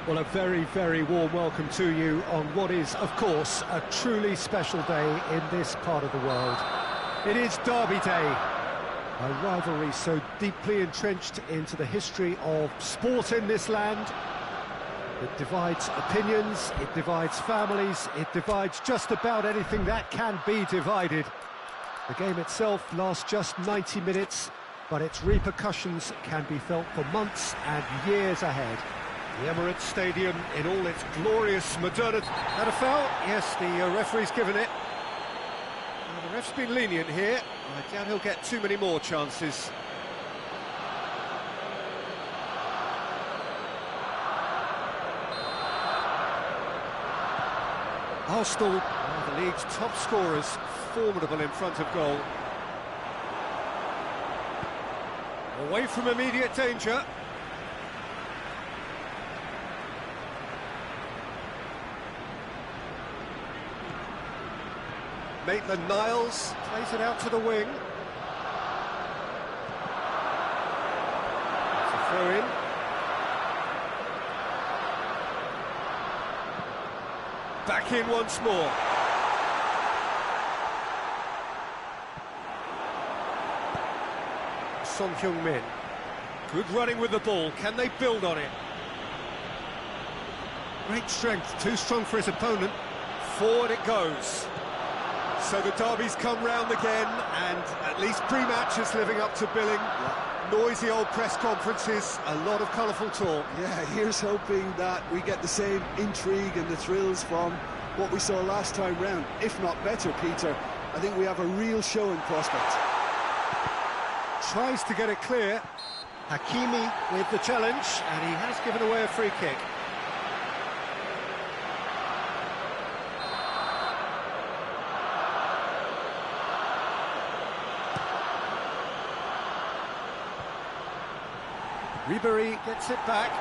Well, a very, very warm welcome to you on what is, of course, a truly special day in this part of the world. It is Derby Day, a rivalry so deeply entrenched into the history of sport in this land. It divides opinions, it divides families, it divides just about anything that can be divided. The game itself lasts just 90 minutes, but its repercussions can be felt for months and years ahead. The Emirates Stadium in all its glorious modernity. Had a foul? Yes, the referee's given it. Now, the ref's been lenient here. I doubt he'll get too many more chances. Arsenal are the league's top scorers, formidable in front of goal. Away from immediate danger. Maitland-Niles plays it out to the wing. It's a throw-in. Back in once more. Son Heung-min. Good running with the ball. Can they build on it? Great strength. Too strong for his opponent. Forward it goes. So the derby's come round again, and at least pre-match is living up to billing. Noisy old press conferences, a lot of colourful talk. Yeah, here's hoping that we get the same intrigue and the thrills from what we saw last time round, if not better, Peter. I think we have a real show in prospect. Tries to get it clear. Hakimi with the challenge, and he has given away a free kick. Ribery gets it back,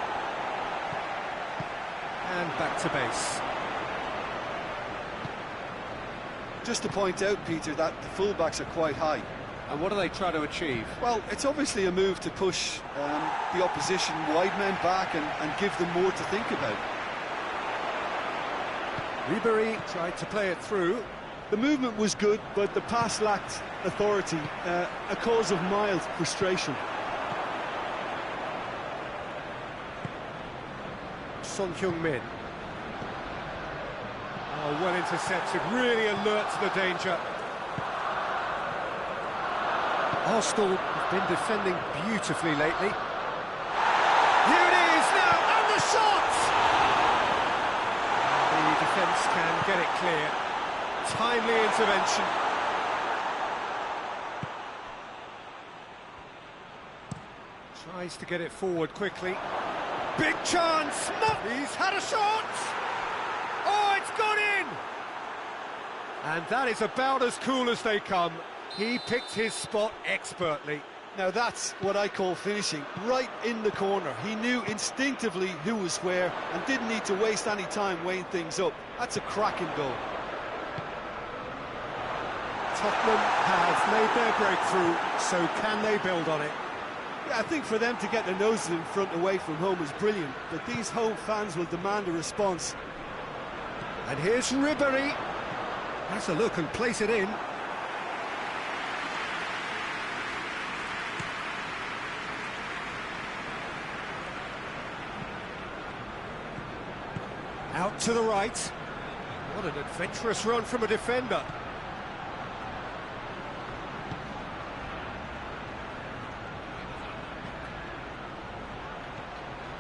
and back to base. Just to point out, Peter, that the fullbacks are quite high. And what do they try to achieve? Well, it's obviously a move to push the opposition wide men back and give them more to think about. Ribery tried to play it through. The movement was good, but the pass lacked authority, a cause of mild frustration. Son Heung-min. Oh, well intercepted, really alert to the danger. Arsenal have been defending beautifully lately. Here it is now, and the shot! The defence can get it clear. Timely intervention. Tries to get it forward quickly. Big chance! He's had a shot! Oh, it's gone in! And that is about as cool as they come. He picked his spot expertly. Now that's what I call finishing, right in the corner. He knew instinctively who was where and didn't need to waste any time weighing things up. That's a cracking goal. Tottenham have made their breakthrough, so can they build on it? Yeah, I think for them to get their noses in front away from home is brilliant, but these home fans will demand a response. And here's Ribery. Has a look and place it in. Out to the right. What an adventurous run from a defender.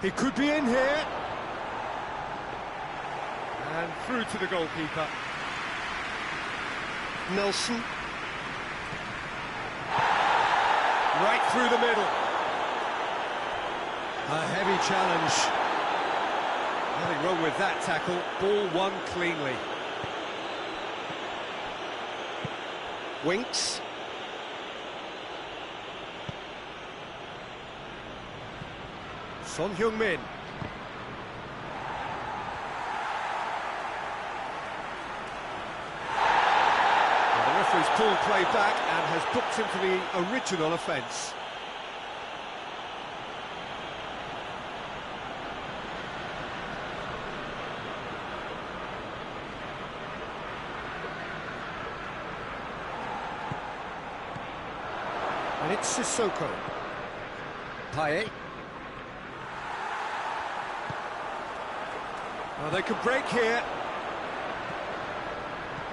He could be in here. And through to the goalkeeper. Nelson. Right through the middle. A heavy challenge. Nothing wrong with that tackle. Ball won cleanly. Winks. Son Heung-min. The referee's pulled play back and has booked him for the original offence. And it's Sissoko. Paye. Well, they could break here.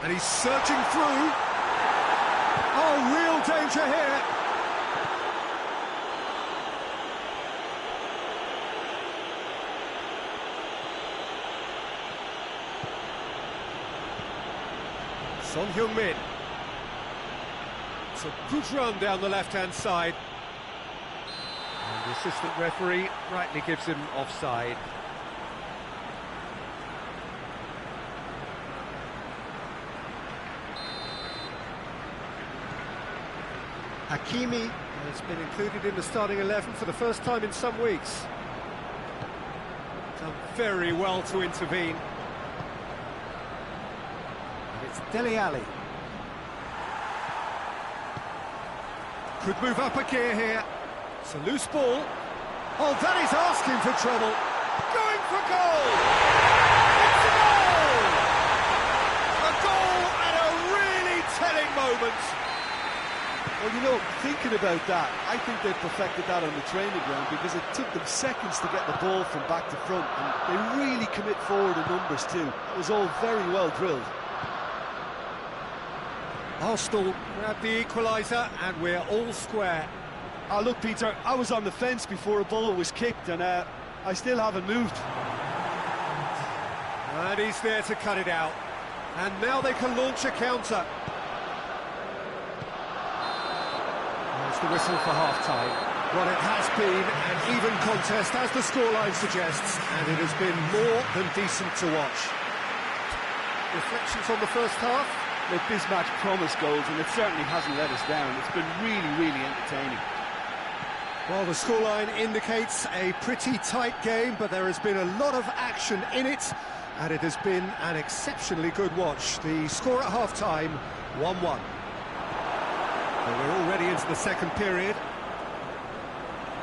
And he's searching through. Oh, real danger here. Son Heung-min. It's a good run down the left-hand side. And the assistant referee rightly gives him offside. Hakimi has been included in the starting 11 for the first time in some weeks. Done very well to intervene. And it's Dele Alli. Could move up a gear here. It's a loose ball. Oh, that is asking for trouble. Going for goal! It's a goal! A goal at a really telling moment. Well, you know, thinking about that, I think they perfected that on the training ground because it took them seconds to get the ball from back to front, and they really commit forward in numbers too. It was all very well drilled. Arsenal grab the equaliser, and we're all square. Oh, look, Peter, I was on the fence before a ball was kicked, and I still haven't moved. And he's there to cut it out. And now they can launch a counter. The whistle for half-time. Well, it has been an even contest, as the scoreline suggests, and it has been more than decent to watch. Reflections on the first half? Look, this match promised goals, and it certainly hasn't let us down. It's been really, really entertaining. Well, the scoreline indicates a pretty tight game, but there has been a lot of action in it, and it has been an exceptionally good watch. The score at half-time, 1-1. Well, we're already into the second period.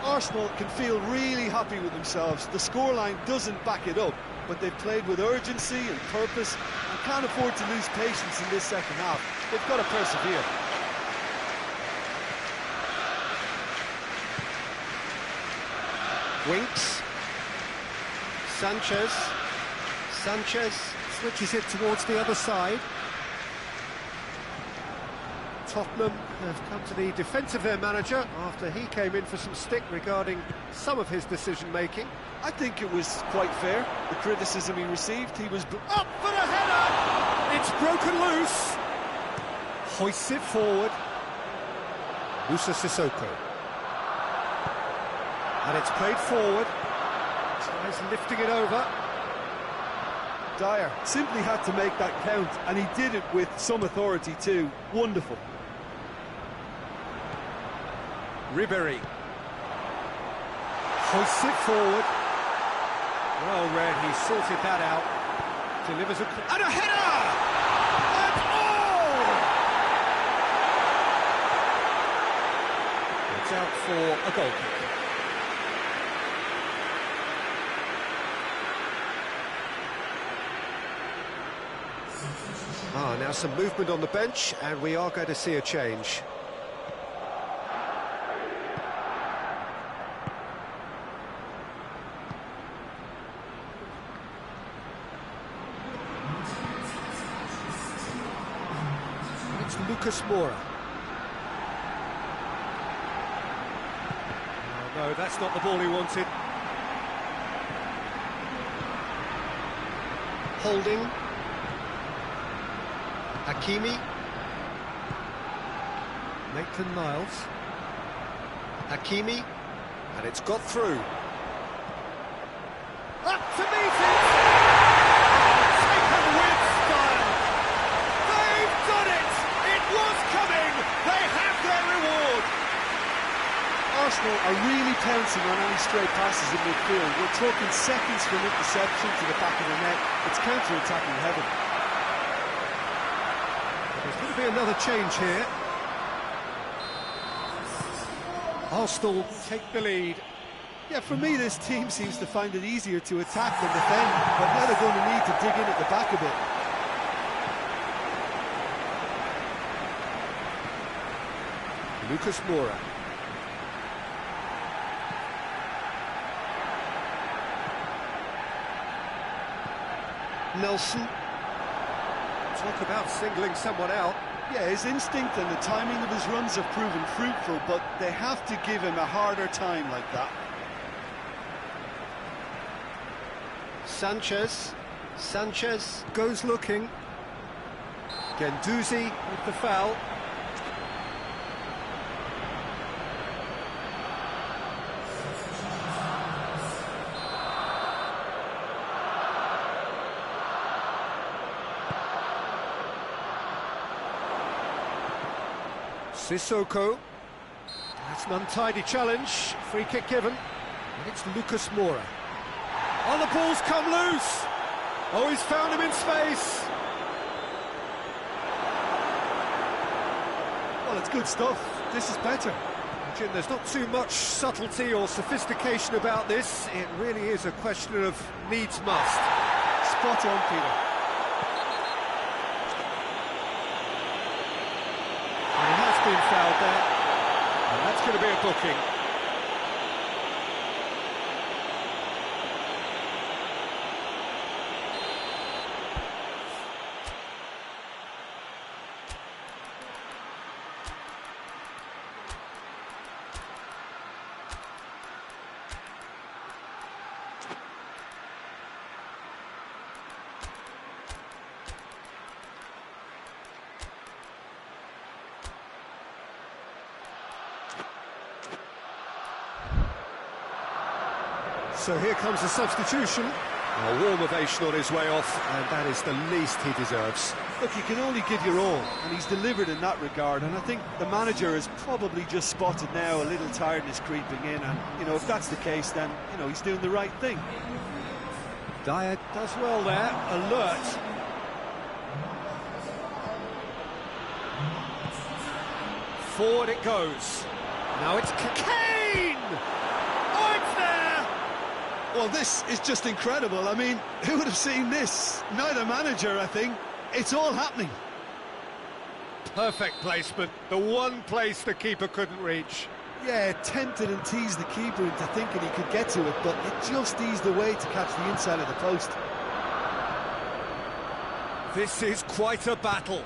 Arsenal can feel really happy with themselves. The scoreline doesn't back it up, but they've played with urgency and purpose and can't afford to lose patience in this second half. They've got to persevere. Winks. Sanchez switches it towards the other side. Tottenham have come to the defence of their manager after he came in for some stick regarding some of his decision-making. I think it was quite fair, the criticism he received. He was up for the header! It's broken loose. Hoists it forward. Musa Sissoko. And it's played forward. Tries lifting it over. Dyer simply had to make that count, and he did it with some authority too. Wonderful. Ribéry hoists it forward. Well read, he sorted that out. Delivers and a header! And oh! It's out for a goal kick. Now some movement on the bench, and we are going to see a change. It's Lucas Moura. Oh, no, that's not the ball he wanted. Holding. Hakimi. Maitland-Niles. Hakimi. And it's got through. Up to meet it! Taken with style! They've done it! It was coming! They have their reward! Arsenal are really pouncing on any stray passes in midfield. We're talking seconds from interception to the back of the net. It's counter-attacking heaven. There's going to be another change here. Arsenal take the lead. Yeah, for me, this team seems to find it easier to attack than defend, but now they're going to need to dig in at the back a bit. Lucas Moura. Nelson. Talk about singling someone out. Yeah, his instinct and the timing of his runs have proven fruitful, but they have to give him a harder time like that. Sanchez Goes looking. Guendouzi with the foul. Sissoko. That's an untidy challenge. Free kick given. And it's Lucas Moura. Oh, the ball's come loose. Oh, he's found him in space. Well, it's good stuff. This is better. Jim, there's not too much subtlety or sophistication about this. It really is a question of needs must. Spot on, Peter. And he has been fouled there. And that's going to be a booking. So here comes the substitution. A warm ovation on his way off, and that is the least he deserves. Look, you can only give your all, and he's delivered in that regard, and I think the manager has probably just spotted now a little tiredness creeping in, and, you know, if that's the case, then, you know, he's doing the right thing. Dyer does well there, alert. Forward it goes. Now it's Kane! Oh, it's there! Well, this is just incredible. I mean, who would have seen this? Neither manager, I think. It's all happening. Perfect placement, the one place the keeper couldn't reach. Yeah, tempted and teased the keeper into thinking he could get to it, but it just eased away to catch the inside of the post. This is quite a battle.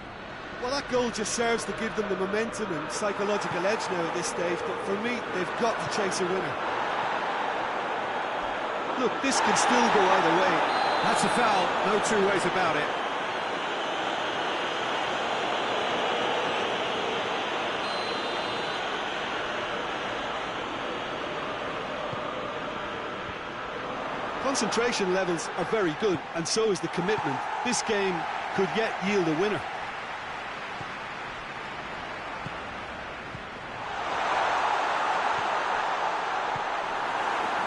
Well, that goal just serves to give them the momentum and psychological edge now at this stage, but for me, they've got to chase a winner. Look, this can still go either way. That's a foul, no two ways about it. Concentration levels are very good, and so is the commitment. This game could yet yield a winner.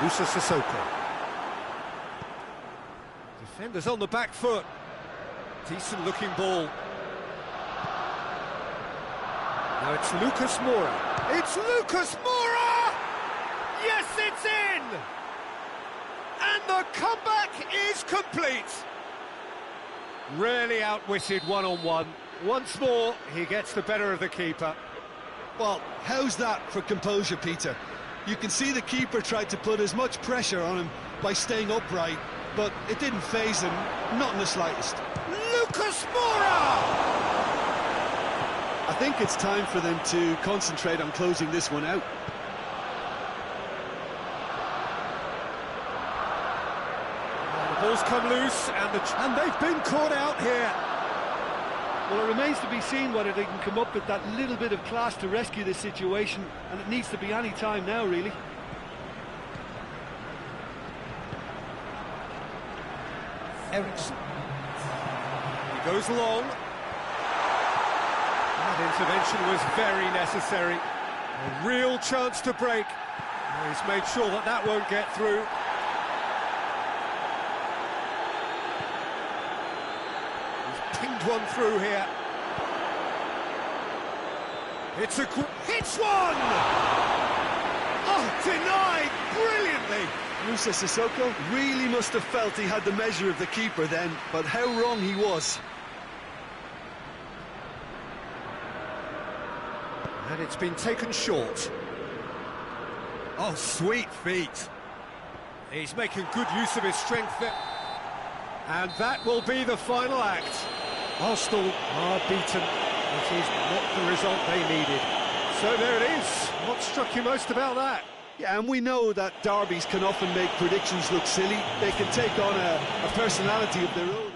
Musa Sissoko. Defenders on the back foot. Decent looking ball. Now it's Lucas Moura. It's Lucas Moura! Yes, it's in! And the comeback is complete. Rarely outwitted one-on-one. Once more, he gets the better of the keeper. Well, how's that for composure, Peter? You can see the keeper tried to put as much pressure on him by staying upright, but it didn't faze him, not in the slightest. Lucas Moura! I think it's time for them to concentrate on closing this one out. The ball's come loose, and they've been caught out here. Well, it remains to be seen whether they can come up with that little bit of class to rescue this situation, and it needs to be any time now, really. Ericsson. He goes long. That intervention was very necessary. A real chance to break. He's made sure that that won't get through. Pinged one through here. Hits one! Oh, denied brilliantly. Musa Sissoko really must have felt he had the measure of the keeper then, but how wrong he was. And it's been taken short. Oh, sweet feet. He's making good use of his strength there. And that will be the final act. Arsenal are beaten. It is not the result they needed. So there it is. What struck you most about that? Yeah, and we know that derbies can often make predictions look silly. They can take on a personality of their own.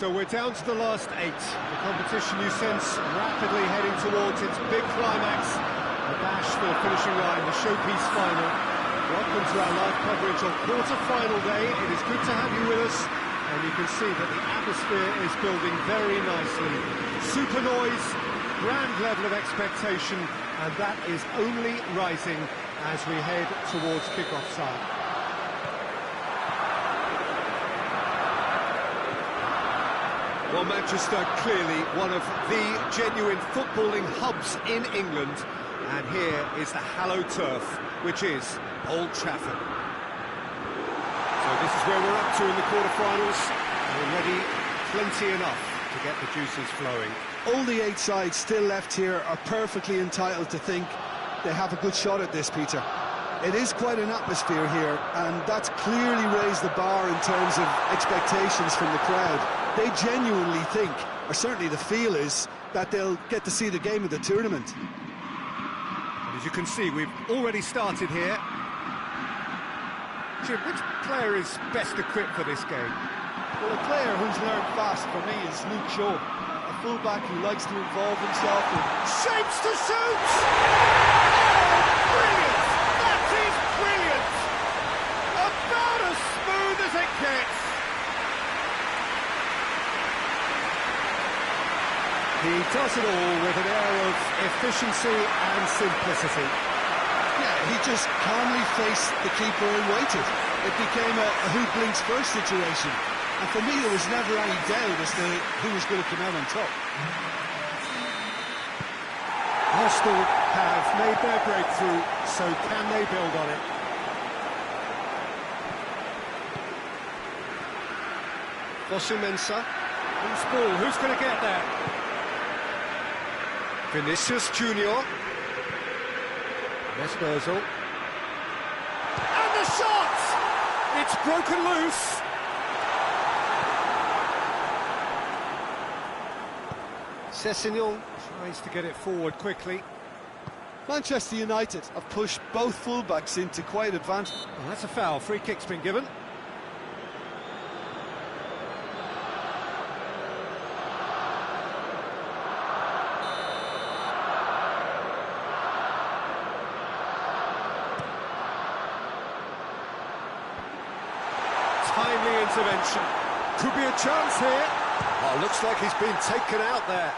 So we're down to the last 8. The competition, you sense, rapidly heading towards its big climax. The bash for the finishing line, the showpiece final. Welcome to our live coverage on quarter-final day. It is good to have you with us. And you can see that the atmosphere is building very nicely. Super noise, grand level of expectation, and that is only rising as we head towards kick-off time. Well, Manchester, clearly one of the genuine footballing hubs in England. And here is the hallowed turf, which is Old Trafford. So this is where we're up to in the quarter-finals. Already plenty enough to get the juices flowing. All the 8 sides still left here are perfectly entitled to think they have a good shot at this, Peter. It is quite an atmosphere here, and that's clearly raised the bar in terms of expectations from the crowd. They genuinely think, or certainly the feel is, that they'll get to see the game of the tournament. As you can see, we've already started here. Jim, which player is best equipped for this game? Well, a player who's learned fast for me is Luke Shaw, a fullback who likes to involve himself in... Shapes to shoot! Oh, brilliant! That is brilliant! About as smooth as it gets. He does it all with an air of efficiency and simplicity. Yeah, he just calmly faced the keeper and waited. It became a who blinks first situation. And for me, there was never any doubt as to who was going to come out on top. Arsenal have made their breakthrough, so can they build on it? Fosu-Mensah. Who's ball? Who's going to get there? Vinicius Junior. Mesut Ozil. And the shot! It's broken loose. Sessegnon tries to get it forward quickly. Manchester United have pushed both fullbacks into quite advanced. Well, that's a foul. Free kick's been given. timely intervention. Could be a chance here. Oh, looks like he's been taken out there.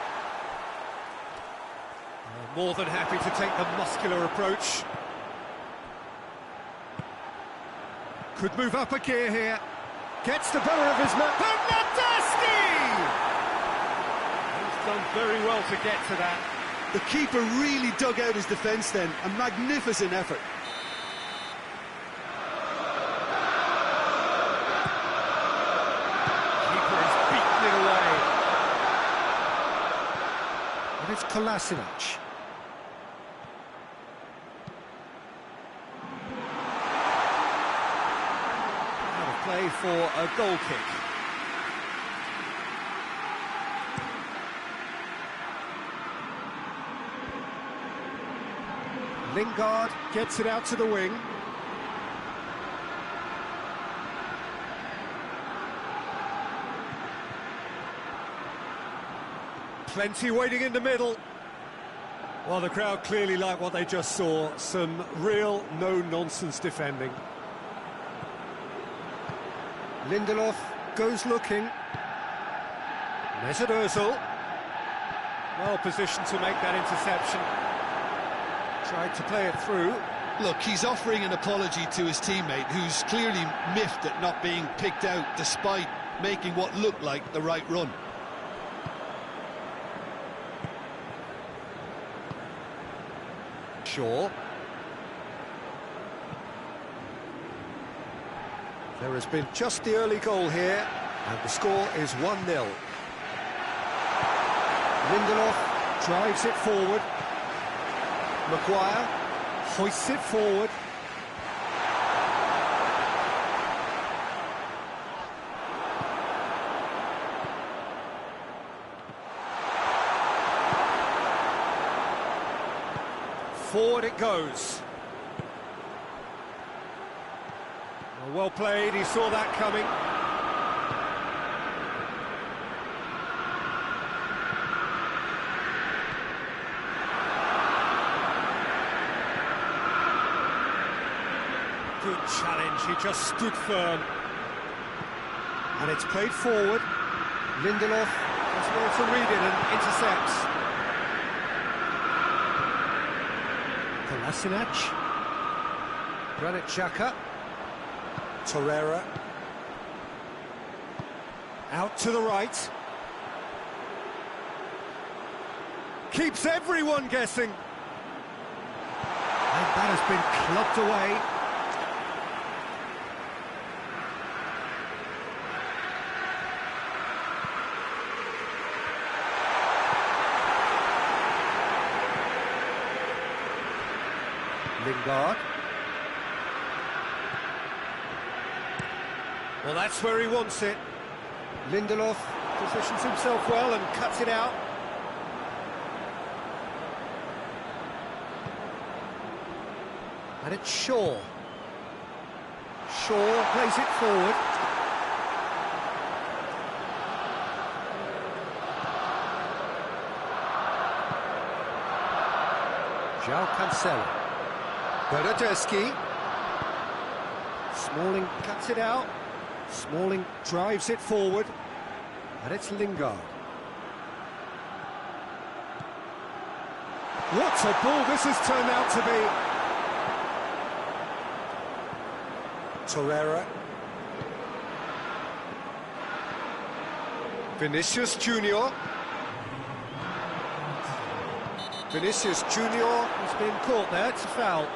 More than happy to take the muscular approach. Could move up a gear here. Gets the better of his man. Bernardeschi! He's done very well to get to that. The keeper really dug out his defence then. A magnificent effort. Keeper has beaten it away. And it's Kolasinac. Play for a goal kick. Lingard gets it out to the wing. Plenty waiting in the middle. Well, the crowd clearly like what they just saw. Some real no-nonsense defending. Lindelof goes looking. Mesut Ozil. Well positioned to make that interception. Tried to play it through. Look, he's offering an apology to his teammate, who's clearly miffed at not being picked out despite making what looked like the right run. Shaw. There has been just the early goal here, and the score is 1-0. Lindelof drives it forward. Maguire hoists it forward. Forward it goes. Well played, he saw that coming. Good challenge, he just stood firm. And it's played forward. Lindelof has well to read it and intercepts. Kolasinac. Granit Xhaka. Torreira. Out to the right. Keeps everyone guessing. And that has been clubbed away. Lingard. Well, that's where he wants it. Lindelof positions himself well and cuts it out. And it's Shaw. Shaw plays it forward. João Cancelo. Bernardeschi. Smalling cuts it out. Smalling drives it forward, and it's Lingard. What a ball this has turned out to be! Torreira. Vinicius Junior. Vinicius Junior has been caught there, it's a foul.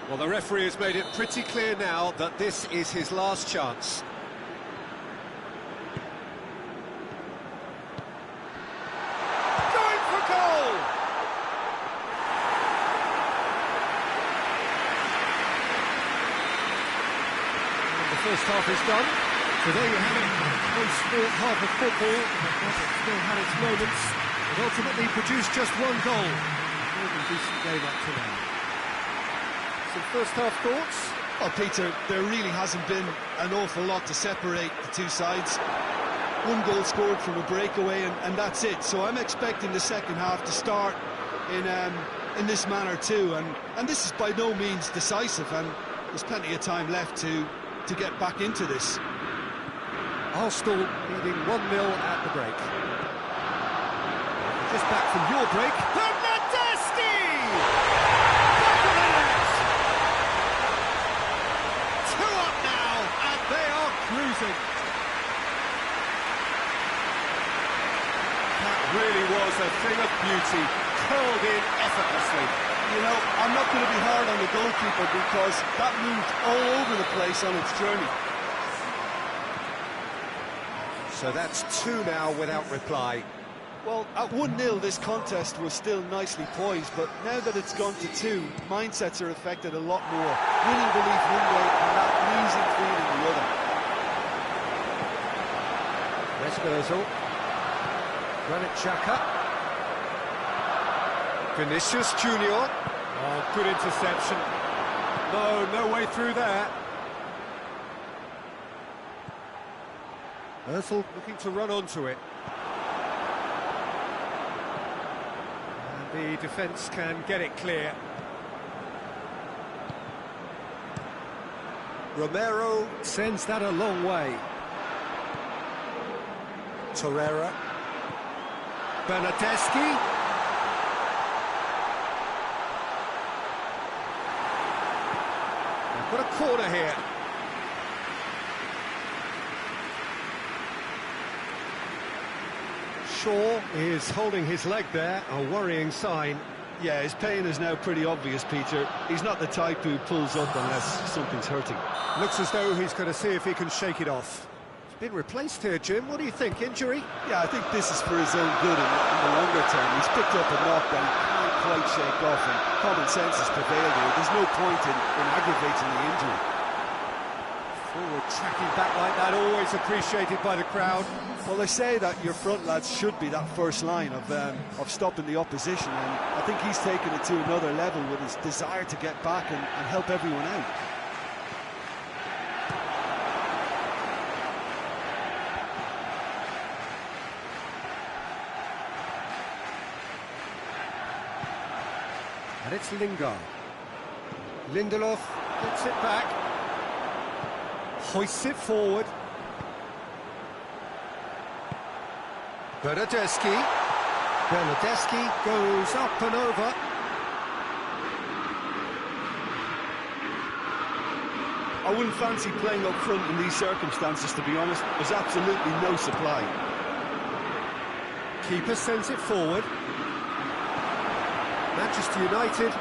Well, the referee has made it pretty clear now that this is his last chance. Going for goal! And the first half is done. So there you have it. One sport half of football, but it still had its moments. It ultimately produced just one goal. More than decent game up to now. Some first-half thoughts? Well, Peter, there really hasn't been an awful lot to separate the two sides. One goal scored from a breakaway, and that's it. So I'm expecting the second half to start in this manner too. And this is by no means decisive. And There's plenty of time left to get back into this. Arsenal leading 1-0 at the break. Just back from your break. Bernardeschi! Back on the net! 2 up now, and they are cruising. That really was a thing of beauty, curled in effortlessly. You know, I'm not going to be hard on the goalkeeper because that moved all over the place on its journey. So that's 2 now without reply. Well, at 1-0 this contest was still nicely poised, but now that it's gone to 2, mindsets are affected a lot more. Winning belief one way and that losing feeling the other. Resberzel. Granit Xhaka. Vinicius Junior. Oh, good interception. No way through there. Özil looking to run onto it. And the defence can get it clear. Romero. Sends that a long way. Torreira. Bernardeschi. They've got a corner here. Shaw is holding his leg there, a worrying sign. Yeah, his pain is now pretty obvious, Peter. He's not the type who pulls up unless something's hurting. Looks as though he's going to see if he can shake it off. He's been replaced here, Jim. What do you think? Injury? Yeah, I think this is for his own good in the longer term. He's picked up a knock that he can't quite shake off, and common sense has prevailed here. There's no point in aggravating the injury. Forward tracking back like that, always appreciated by the crowd. Well, they say that your front lads should be that first line of stopping the opposition, and I think he's taken it to another level with his desire to get back and help everyone out. And it's Lingard. Lindelof gets it back. Hoists it forward. Bernardeschi. Bernardeschi goes up and over. I wouldn't fancy playing up front in these circumstances, to be honest. There's absolutely no supply. Keeper sends it forward. Manchester United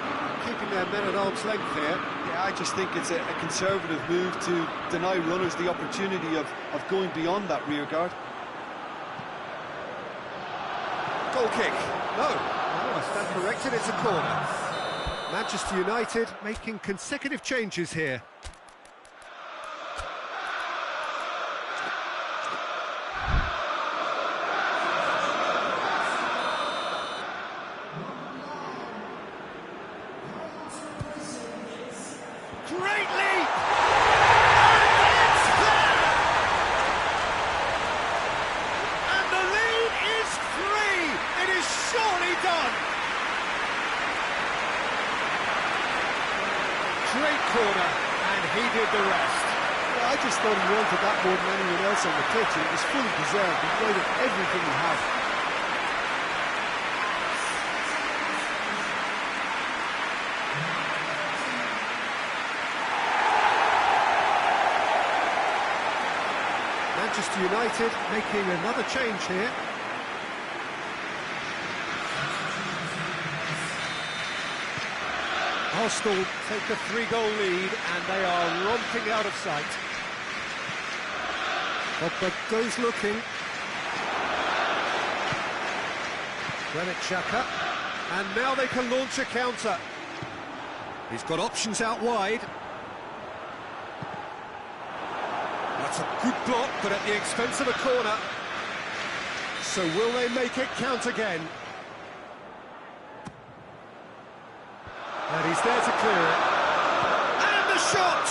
keeping their men at arm's length here. Yeah, I just think it's a conservative move to deny runners the opportunity of going beyond that rear guard. Goal kick. No. Oh, I stand corrected, it's a corner. Manchester United making consecutive changes here. Great leap! And it's there! And the lead is 3! It is surely done! Great corner, and he did the rest. Well, I just thought he wanted that more than anyone else on the pitch, and it was fully deserved. He played with everything he had. Manchester United making another change here. Arsenal take a 3-goal lead and they are romping out of sight. Pogba goes looking. Granit Xhaka. And now they can launch a counter. He's got options out wide. That's a good block, but at the expense of a corner. So will they make it count again? And he's there to clear it. And the shot!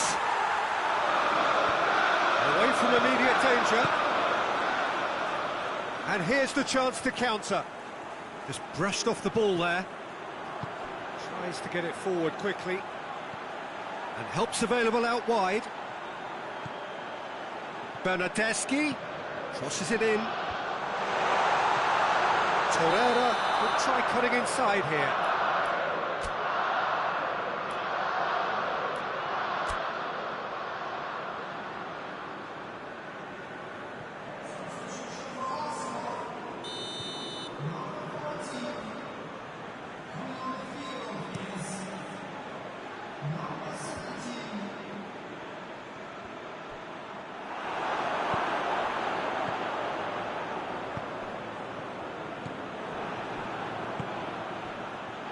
Away from immediate danger. And here's the chance to counter. Just brushed off the ball there. Tries to get it forward quickly. And help's available out wide. Bernardeschi crosses it in. Torreira will try cutting inside here.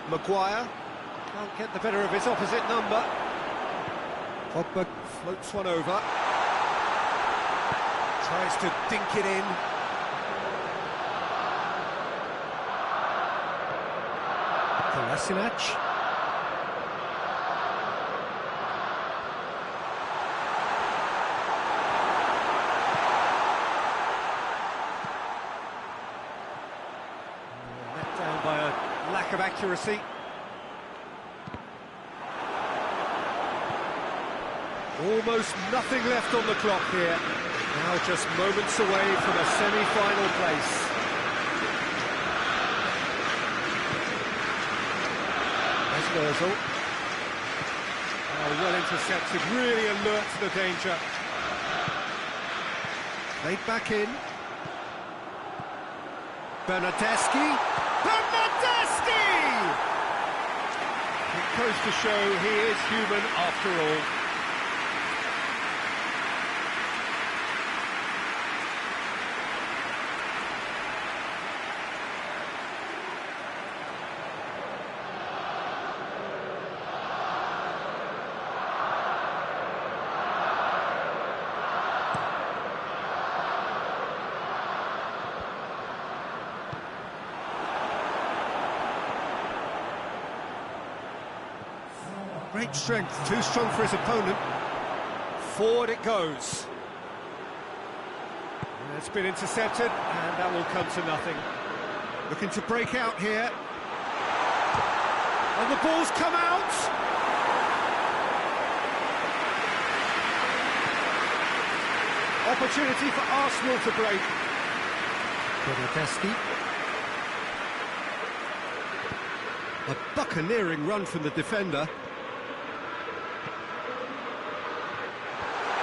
Maguire can't get the better of his opposite number. Pogba floats one over. Tries to dink it in. Kolasinac. Let down by a lack of accuracy. Almost nothing left on the clock here. Now just moments away from a semi-final place. There's Ozil. Oh, well intercepted, really alert to the danger. Played back in. Bernardeschi. Bernardeschi! It goes to show he is human after all. Great strength, too strong for his opponent. Forward it goes. And it's been intercepted, and that will come to nothing. Looking to break out here. And the ball's come out! Opportunity for Arsenal to break. Bernardeschi. A buccaneering run from the defender.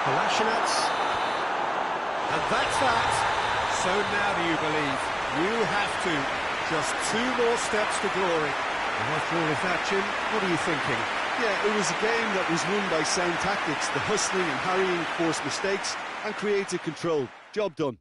Kolasinac. And that's that. So now do you believe? You have to. Just 2 more steps to glory. And after all of that, Jim, what are you thinking? Yeah, it was a game that was won by sound tactics. The hustling and harrying forced mistakes and created control. Job done.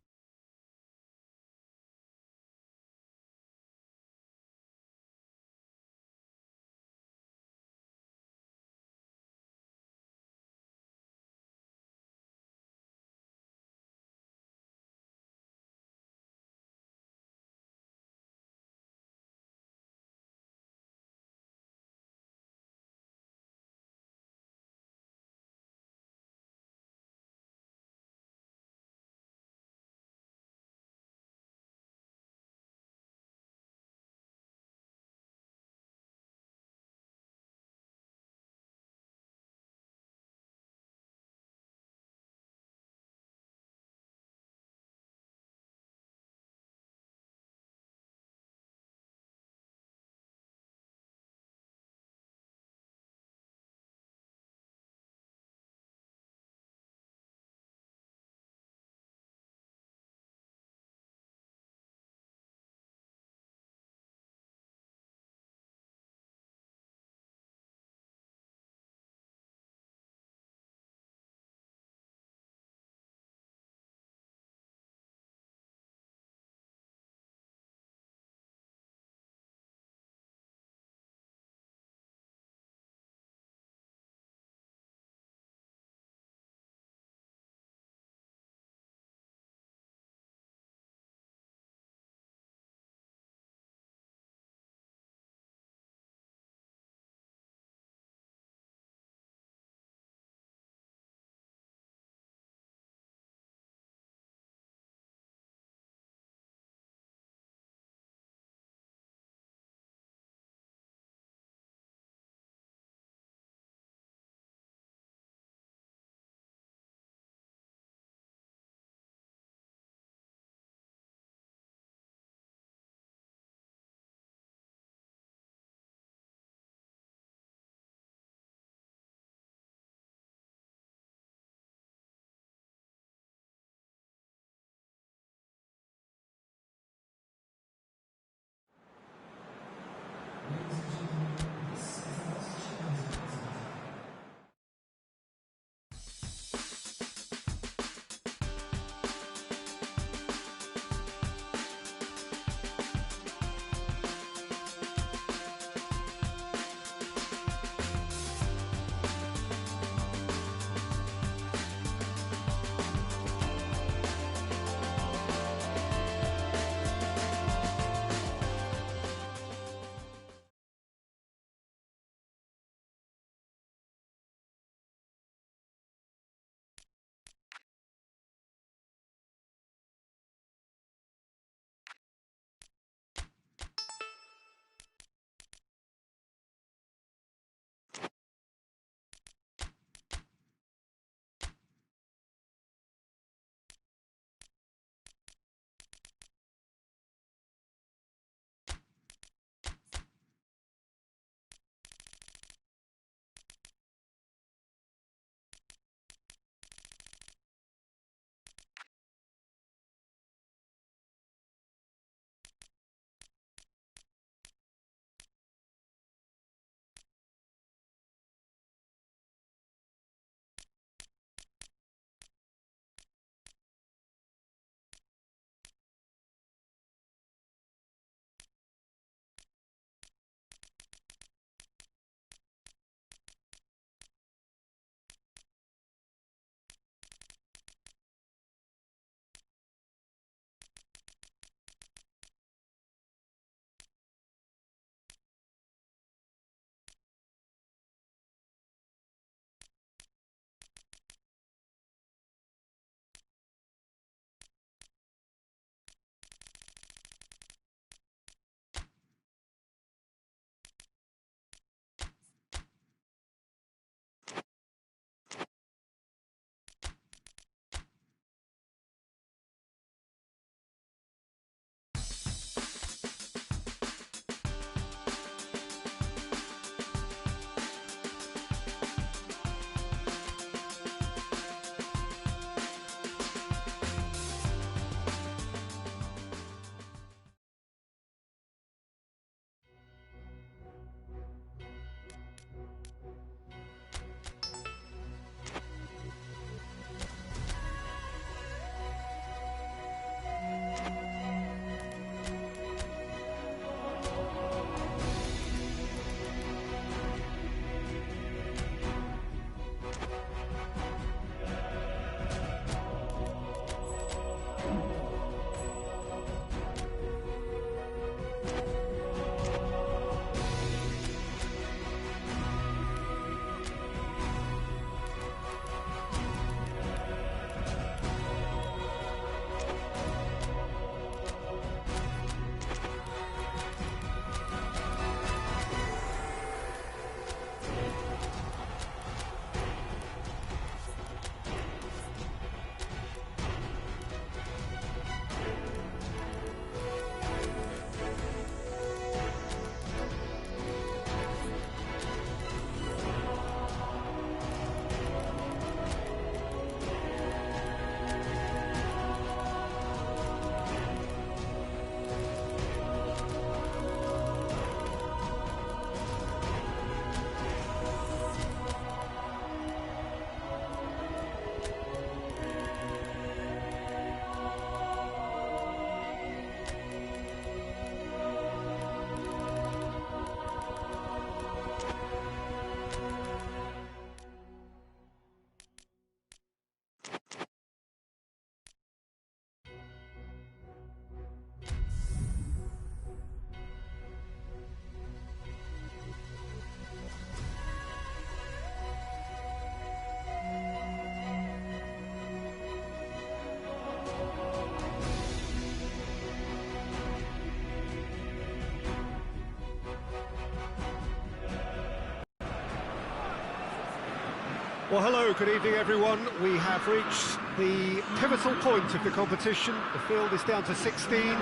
Well, hello, good evening, everyone. We have reached the pivotal point of the competition. The field is down to 16.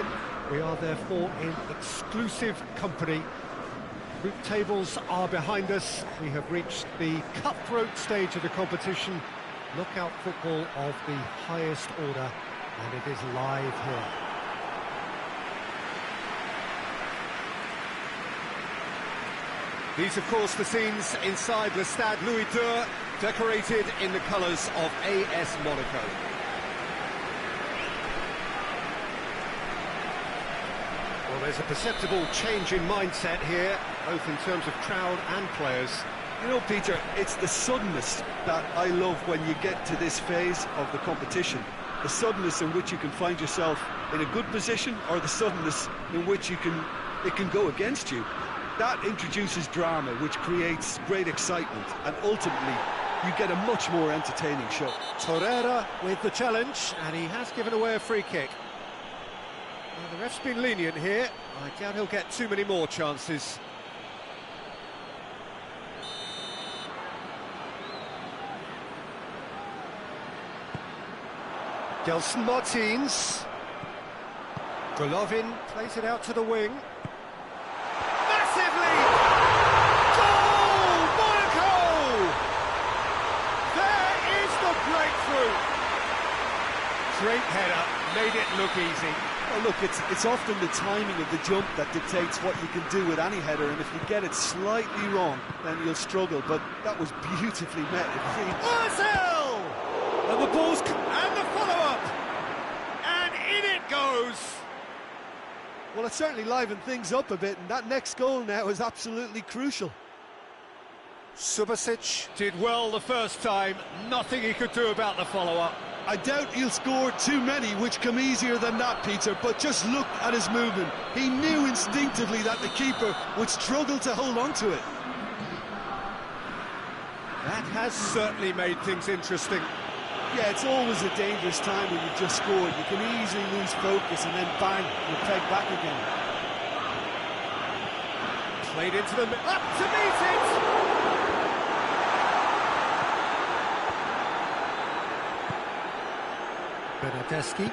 We are therefore in exclusive company. Group tables are behind us. We have reached the cutthroat stage of the competition. Knockout football of the highest order, and it is live here. These, of course, the scenes inside Le Stade Louis II, decorated in the colours of AS Monaco. Well, there's a perceptible change in mindset here, both in terms of crowd and players. You know, Peter, it's the suddenness that I love when you get to this phase of the competition. The suddenness in which you can find yourself in a good position, or the suddenness in which it can go against you. That introduces drama, which creates great excitement, and ultimately you get a much more entertaining show. Torreira with the challenge, and he has given away a free kick. Well, the ref's been lenient here. I doubt he'll get too many more chances. Gelson Martins. Golovin plays it out to the wing. Massive lead! Goal! Monaco! There is the breakthrough! Great header, made it look easy. Well, look, it's often the timing of the jump that dictates what you can do with any header, and if you get it slightly wrong, then you'll struggle, but that was beautifully met. Ozil! And the ball's... and the follow-up! And in it goes! Well, it certainly livened things up a bit, and that next goal now is absolutely crucial. Subasic did well the first time, nothing he could do about the follow-up. I doubt he'll score too many, which come easier than that, Peter, but just look at his movement. He knew instinctively that the keeper would struggle to hold on to it. That has certainly made things interesting. Yeah, it's always a dangerous time when you've just scored. You can easily lose focus and then bang, you're pegged back again. Played into the... up to meet it! Bernardeschi.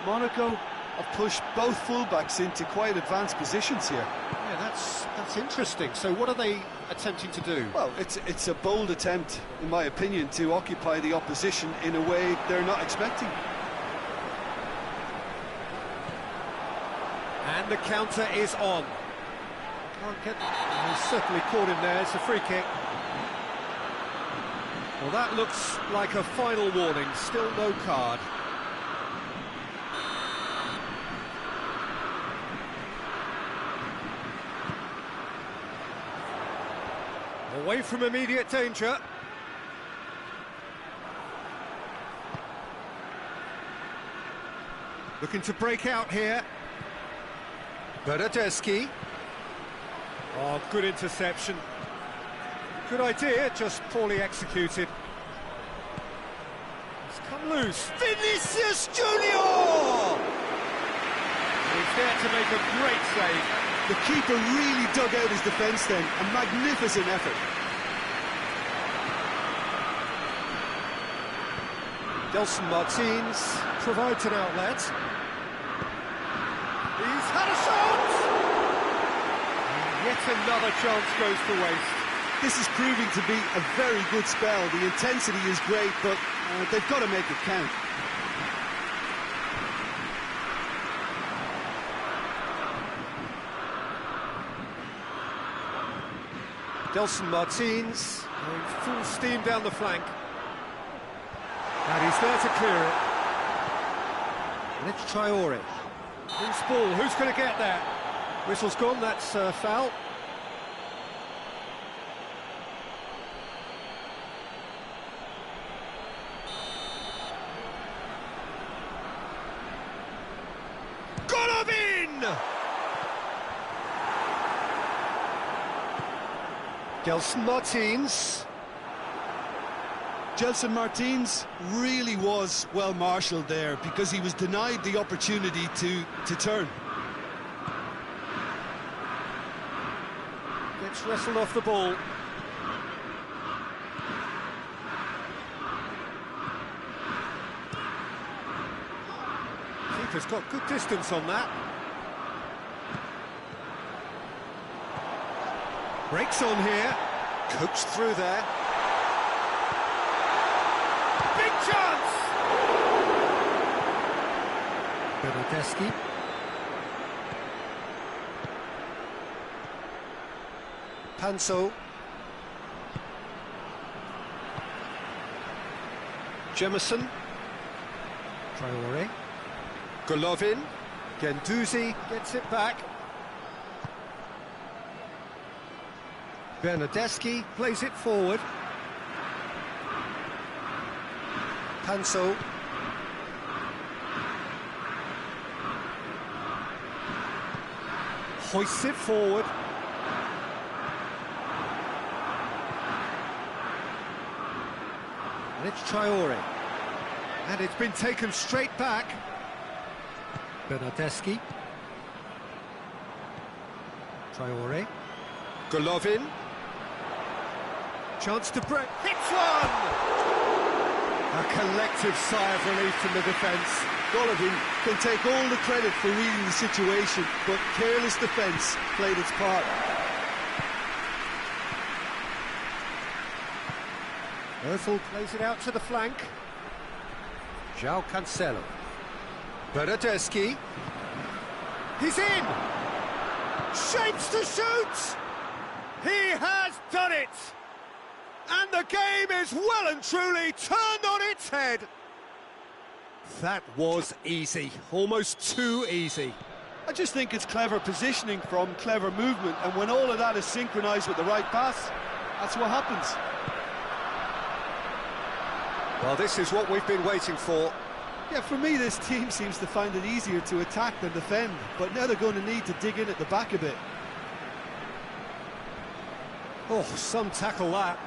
Monaco have pushed both fullbacks into quite advanced positions here. Yeah, that's interesting. So what are they attempting to do? Well, it's a bold attempt, in my opinion, to occupy the opposition in a way they're not expecting. And the counter is on. Can't get... he's certainly caught him there. It's a free kick. Well, that looks like a final warning. Still no card. Away from immediate danger. Looking to break out here. Bernardeschi. Oh, good interception. Good idea, just poorly executed. It's come loose. Vinicius Junior! He's there to make a great save. The keeper really dug out his defence then. A magnificent effort. Gelson Martins provides an outlet. He's had a shot! And yet another chance goes to waste. This is proving to be a very good spell. The intensity is great, but they've got to make it count. Gelson Martins going full steam down the flank. And he's there to clear it. And it's Traore. Loose ball, who's going to get that? Whistle's gone, that's foul. Golovin! Gelson Martins. Gelson Martins really was well marshalled there because he was denied the opportunity to turn. It's wrestled off the ball. Keeper's got good distance on that. Breaks on here. Coaxed through there. Big chance! Bernardeschi. Panso. Jemison. Traore. Golovin. Genduzi gets it back. Bernardeschi plays it forward. Panso. Hoists it forward. And it's Traore. And it's been taken straight back. Bernardeschi. Traore. Golovin. Chance to break. Hits one! A collective sigh of relief from the defence. Golovin can take all the credit for reading the situation, but careless defence played its part. Ozil plays it out to the flank. João Cancelo. Bernardeschi. He's in! Shapes to shoot! He has done it! And the game is well and truly turned on its head. That was easy, almost too easy. I just think it's clever positioning from clever movement, and when all of that is synchronised with the right pass, that's what happens. Well, this is what we've been waiting for. Yeah, for me, this team seems to find it easier to attack than defend, but now they're going to need to dig in at the back a bit. Oh, some tackle that.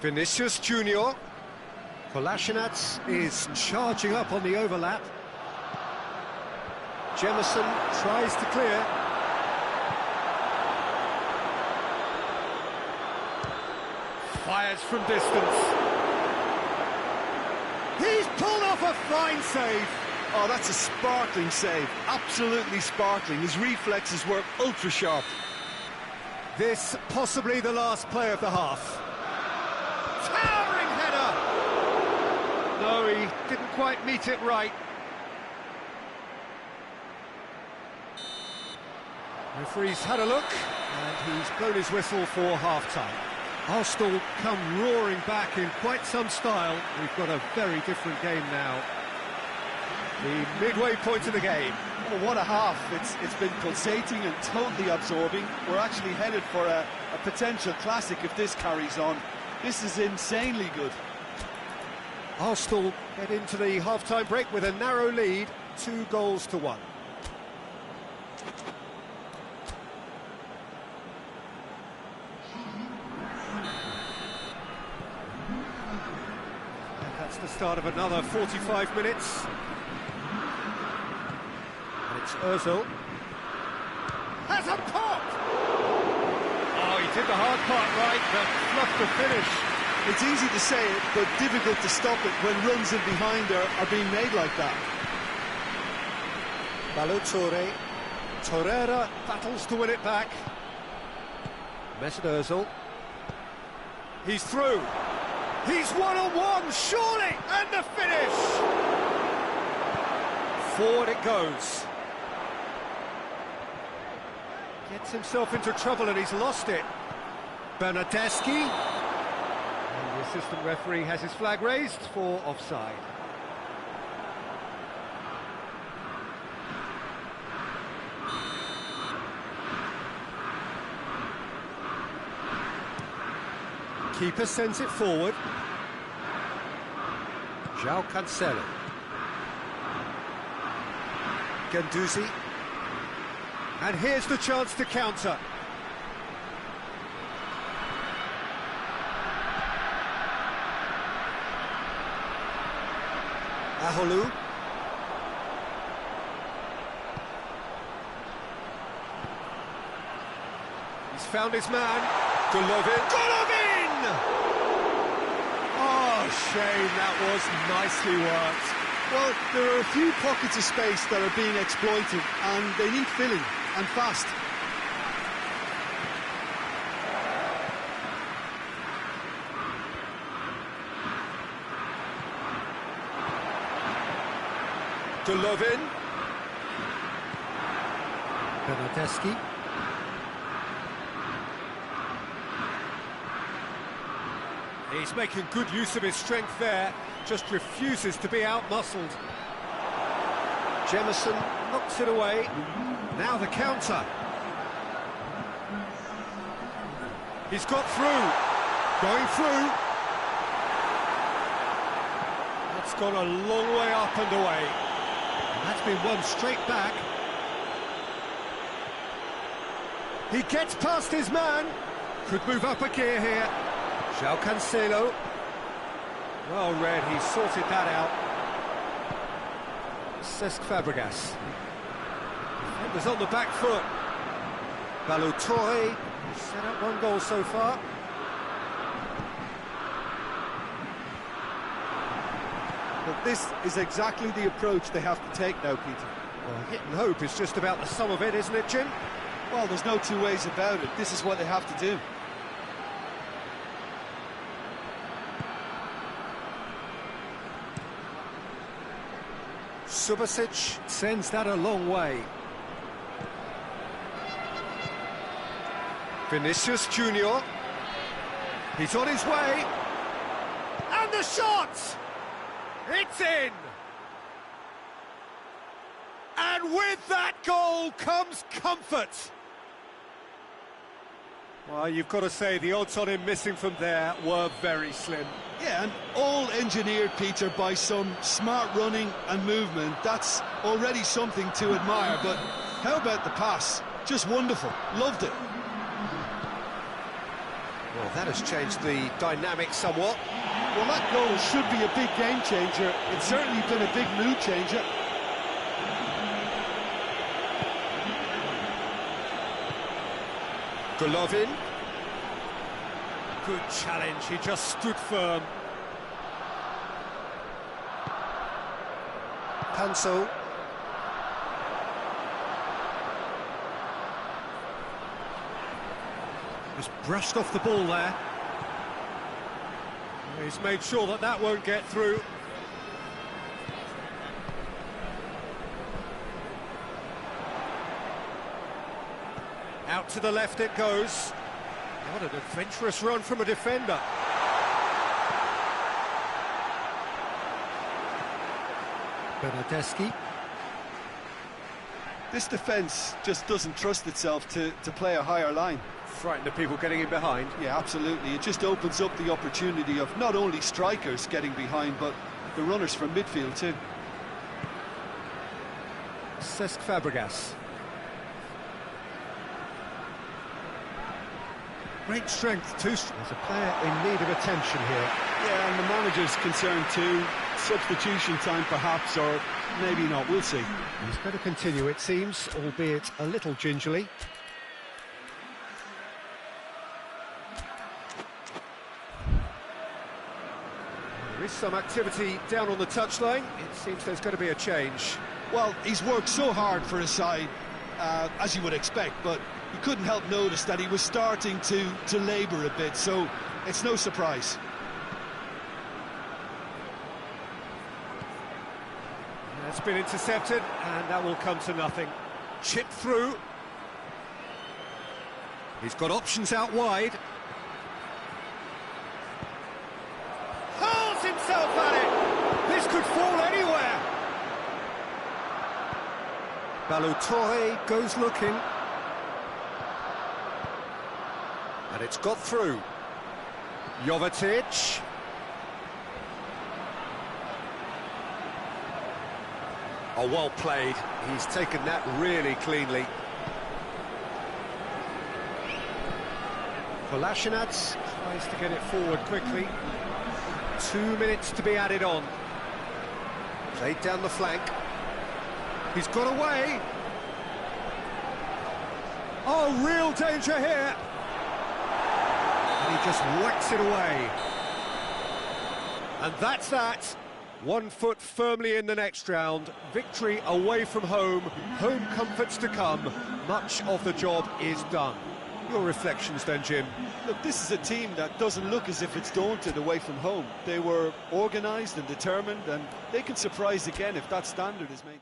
Vinicius Junior. Kolasinac is charging up on the overlap. Jemison tries to clear. Fires from distance. He's pulled off a fine save. Oh, that's a sparkling save. Absolutely sparkling. His reflexes were ultra sharp. This possibly the last play of the half. Towering header! No, he didn't quite meet it right. Referee's had a look, and he's blown his whistle for half-time. Arsenal come roaring back in quite some style. We've got a very different game now. The midway point of the game. Oh, what a half. It's been pulsating and totally absorbing. We're actually headed for a potential classic if this carries on. This is insanely good. Arsenal get into the half-time break with a narrow lead, 2-1. And that's the start of another 45 minutes. And it's Ozil. Has a pop! Oh, he did the hard part right, but fluffed the finish. It's easy to say it, but difficult to stop it when runs in behind are being made like that. Balotore. Torreira battles to win it back. Mesut Ozil. He's through. He's one-on-one, surely! And the finish! Forward it goes. Gets himself into trouble and he's lost it. Bernardeschi. And the assistant referee has his flag raised for offside. Keeper sends it forward. João Cancelo. Genduzi. And here's the chance to counter. Aholu. He's found his man. Golovin. Golovin! Oh, shame, that was nicely worked. Well, there are a few pockets of space that are being exploited, and they need filling, and fast. Golovin. Bernardeschi. He's making good use of his strength there, just refuses to be out-muscled. Jemison knocks it away. Now the counter. He's got through. Going through. That's gone a long way up and away. And that's been won straight back. He gets past his man. Could move up a gear here. João Cancelo. Well read, he sorted that out. Cesc Fabregas. Defenders on the back foot. Balotore set up one goal so far. But this is exactly the approach they have to take now, Peter. Well, hit and hope is just about the sum of it, isn't it, Jim? Well, there's no two ways about it. This is what they have to do. Subasic sends that a long way. Vinicius Junior. He's on his way. And the shot! It's in! And with that goal comes comfort. Well, you've got to say the odds on him missing from there were very slim. Yeah, and all engineered, Peter, by some smart running and movement. That's already something to admire, but how about the pass? Just wonderful. Loved it. Well, that has changed the dynamic somewhat. Well, that goal should be a big game changer. It's certainly been a big mood changer. Golovin. Good challenge, he just stood firm. Panso. Just brushed off the ball there. He's made sure that that won't get through. Out to the left it goes. What an adventurous run from a defender. Bernardeschi. This defence just doesn't trust itself to play a higher line. Frightened of people getting in behind. Yeah, absolutely. It just opens up the opportunity of not only strikers getting behind, but the runners from midfield too. Cesc Fabregas. Great strength, too. There's a player in need of attention here. Yeah, and the manager's concerned too. Substitution time perhaps, or maybe not, we'll see. He's better continue, it seems, albeit a little gingerly. There is some activity down on the touchline. It seems there's going to be a change. Well, he's worked so hard for his side, as you would expect, but you couldn't help notice that he was starting to labour a bit, so it's no surprise. That's been intercepted, and that will come to nothing. Chipped through. He's got options out wide. Hurls himself at it! This could fall anywhere! Balotore goes looking. And it's got through. Jovetic. Oh, well played. He's taken that really cleanly. Kolasinac tries to get it forward quickly. 2 minutes to be added on. Played down the flank. He's got away. Oh, real danger here. And he just whacks it away. And that's that. 1 foot firmly in the next round. Victory away from home. Home comforts to come. Much of the job is done. Your reflections then, Jim? Look, this is a team that doesn't look as if it's daunted away from home. They were organised and determined, and they can surprise again if that standard is maintained.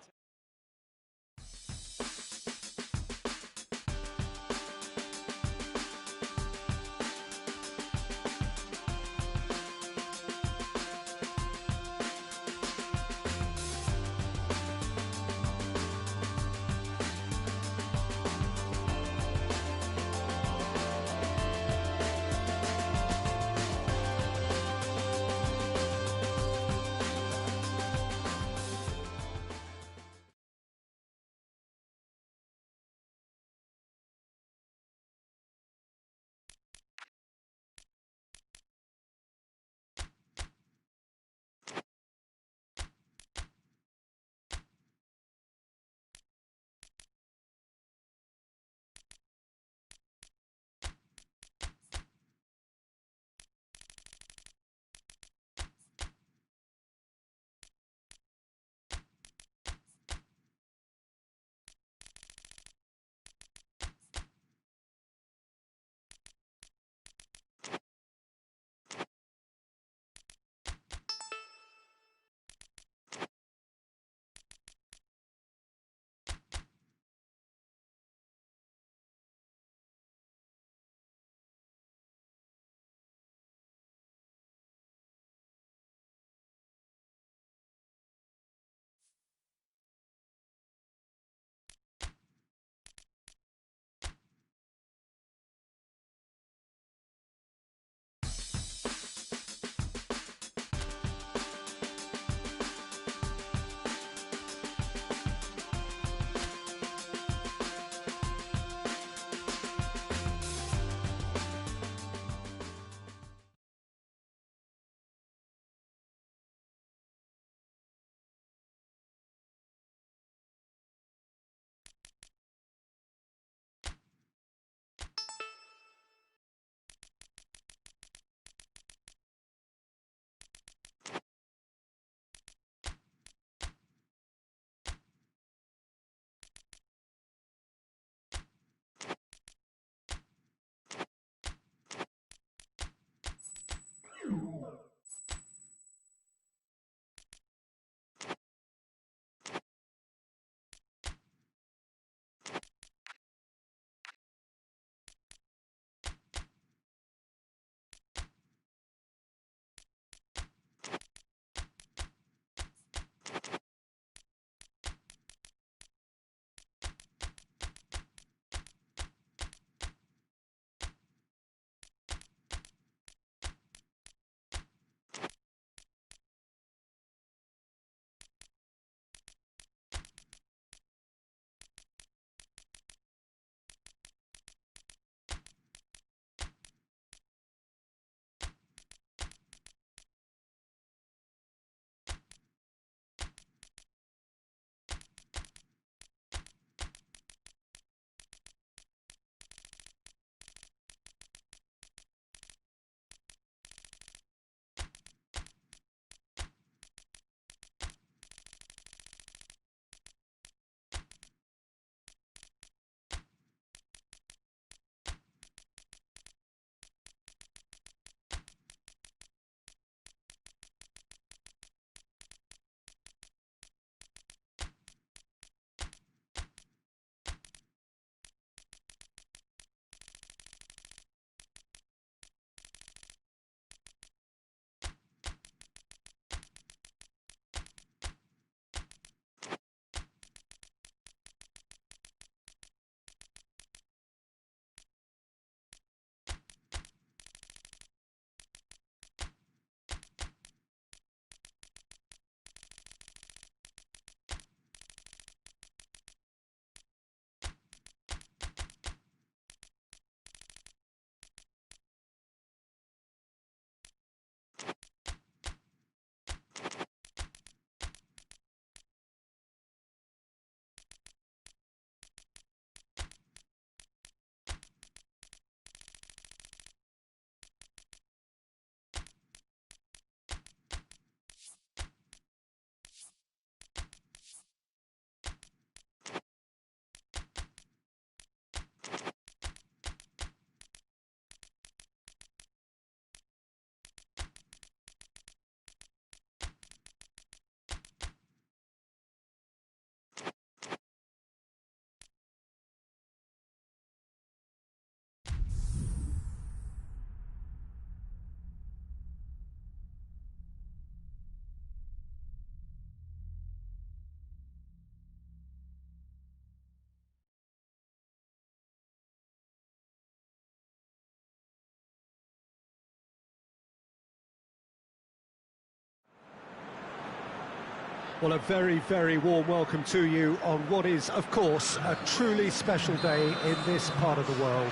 Well, a very, very warm welcome to you on what is, of course, a truly special day in this part of the world.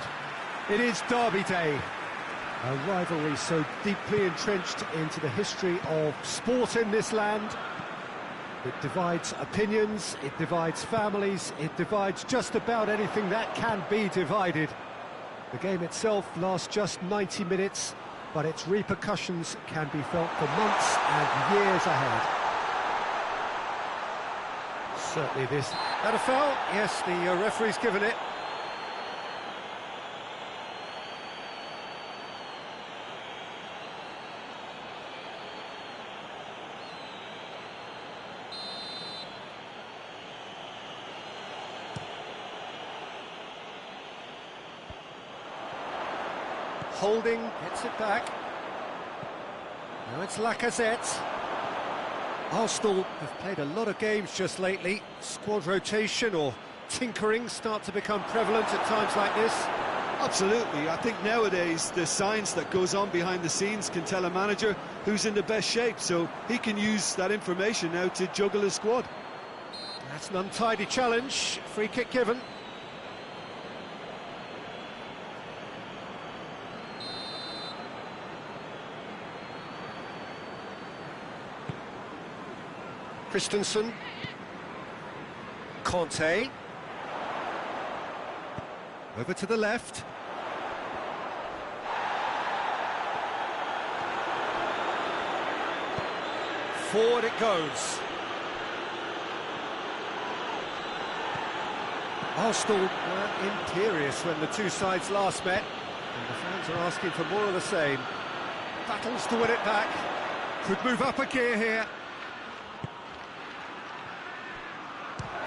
It is Derby Day, a rivalry so deeply entrenched into the history of sport in this land. It divides opinions, it divides families, it divides just about anything that can be divided. The game itself lasts just 90 minutes, but its repercussions can be felt for months and years ahead. Certainly this. That a foul? Yes, the referee's given it. Holding, gets it back. Now it's Lacazette. Arsenal have played a lot of games just lately. Squad rotation or tinkering start to become prevalent at times like this. Absolutely. I think nowadays the science that goes on behind the scenes can tell a manager who's in the best shape, so he can use that information now to juggle his squad. That's an untidy challenge. Free kick given. Christensen, Conte, over to the left. Forward it goes. Arsenal were imperious when the two sides last met, and the fans are asking for more of the same. Battles to win it back. Could move up a gear here.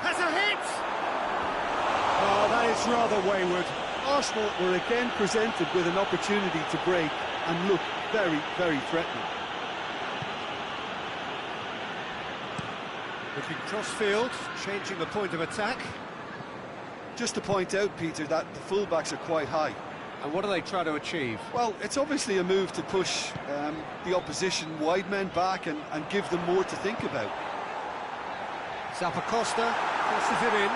Has a hit! Oh, that is rather wayward. Arsenal were again presented with an opportunity to break and look very, very threatening. Looking cross-field, changing the point of attack. Just to point out, Peter, that the fullbacks are quite high. And what do they try to achieve? Well, it's obviously a move to push the opposition wide men back and give them more to think about. Zappacosta crosses it in.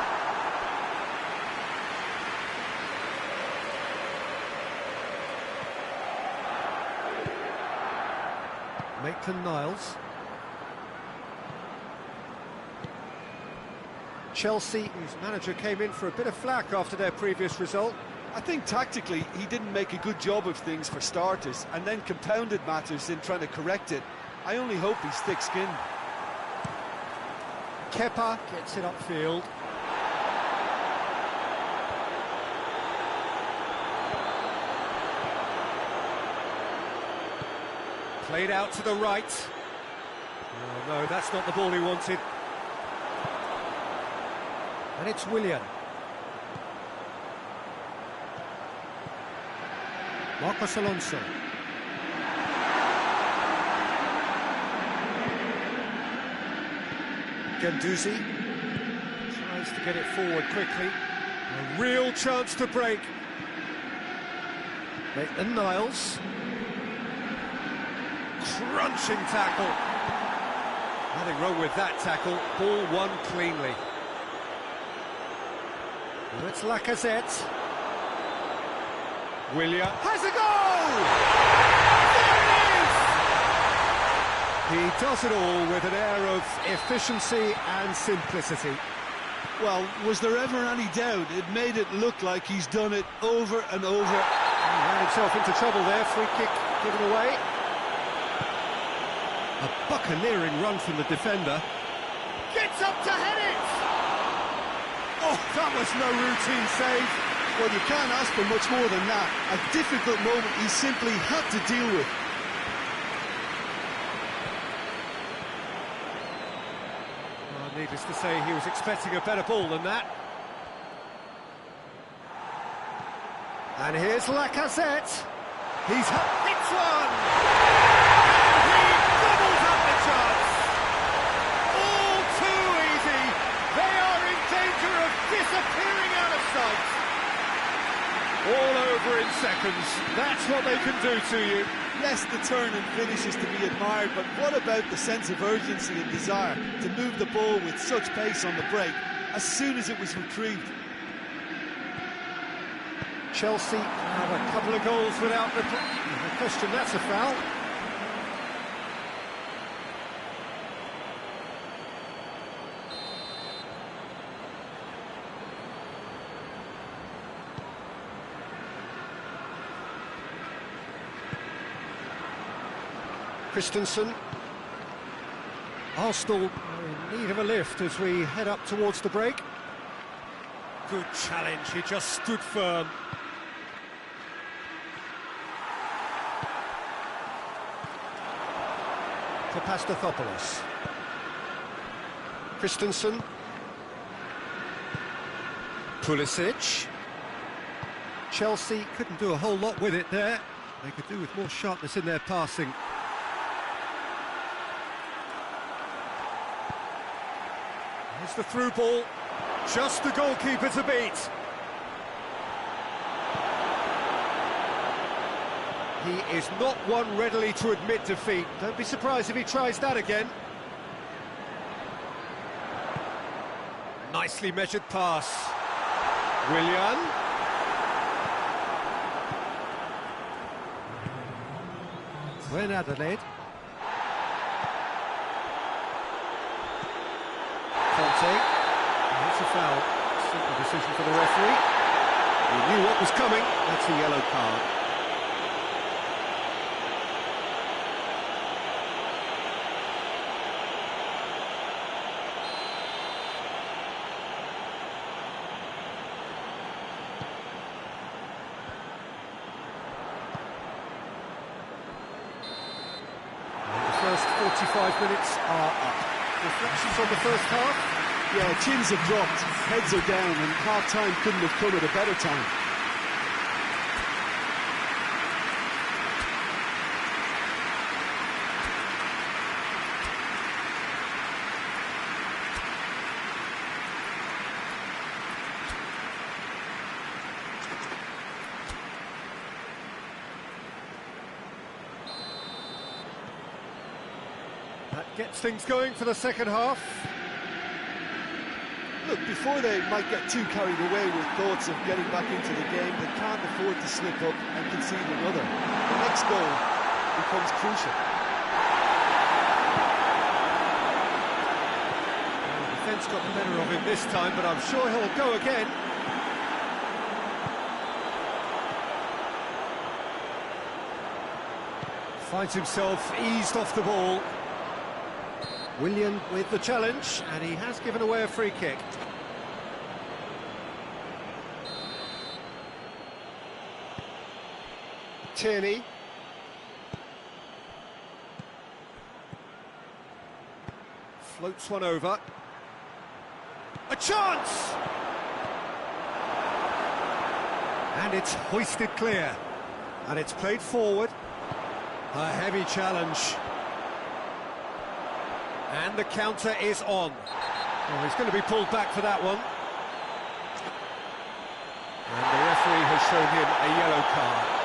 Maitland-Niles. Chelsea, whose manager came in for a bit of flack after their previous result. I think tactically he didn't make a good job of things for starters, and then compounded matters in trying to correct it. I only hope he's thick-skinned. Kepa gets it upfield. Played out to the right. Oh, no, that's not the ball he wanted. And it's Willian. Marcos Alonso. Guendouzi tries to get it forward quickly. A real chance to break. Maitland-Niles. Crunching tackle. Nothing wrong with that tackle. Ball won cleanly. Well, it's Lacazette. Willian has a goal! He does it all with an air of efficiency and simplicity. Well, was there ever any doubt? It made it look like he's done it over and over. He ran himself into trouble there, free kick given away. A buccaneering run from the defender. Gets up to head it! Oh, that was no routine save. Well, you can't ask for much more than that. A difficult moment he simply had to deal with. Needless to say, he was expecting a better ball than that. And here's Lacazette. He's hits one! And he doubles up the chance! All too easy! They are in danger of disappearing out of sight! All over in seconds. That's what they can do to you. Yes, the turn and finish is to be admired, but what about the sense of urgency and desire to move the ball with such pace on the break as soon as it was retrieved? Chelsea have a couple of goals without the question. That's a foul. Christensen. Arsenal are in need of a lift as we head up towards the break. Good challenge, he just stood firm. Papastathopoulos. Christensen. Pulisic. Chelsea couldn't do a whole lot with it there. They could do with more sharpness in their passing. Here's the through ball. Just the goalkeeper to beat. He is not one readily to admit defeat. Don't be surprised if he tries that again. Nicely measured pass. Willian. When Adelaide. Conte. It's a foul. Simple decision for the referee. He knew what was coming. That's a yellow card. The first 45 minutes are up. Reflections on the first half? Yeah, chins have dropped, heads are down, and half-time couldn't have come at a better time. That gets things going for the second half. Look, before they might get too carried away with thoughts of getting back into the game, they can't afford to slip up and concede another. The next goal becomes crucial. Well, the defence got the better of him this time, but I'm sure he'll go again. Finds himself eased off the ball. Willian with the challenge, and he has given away a free kick. Tierney. Floats one over. A chance! And it's hoisted clear. And it's played forward. A heavy challenge. And the counter is on. Oh, he's going to be pulled back for that one. And the referee has shown him a yellow card.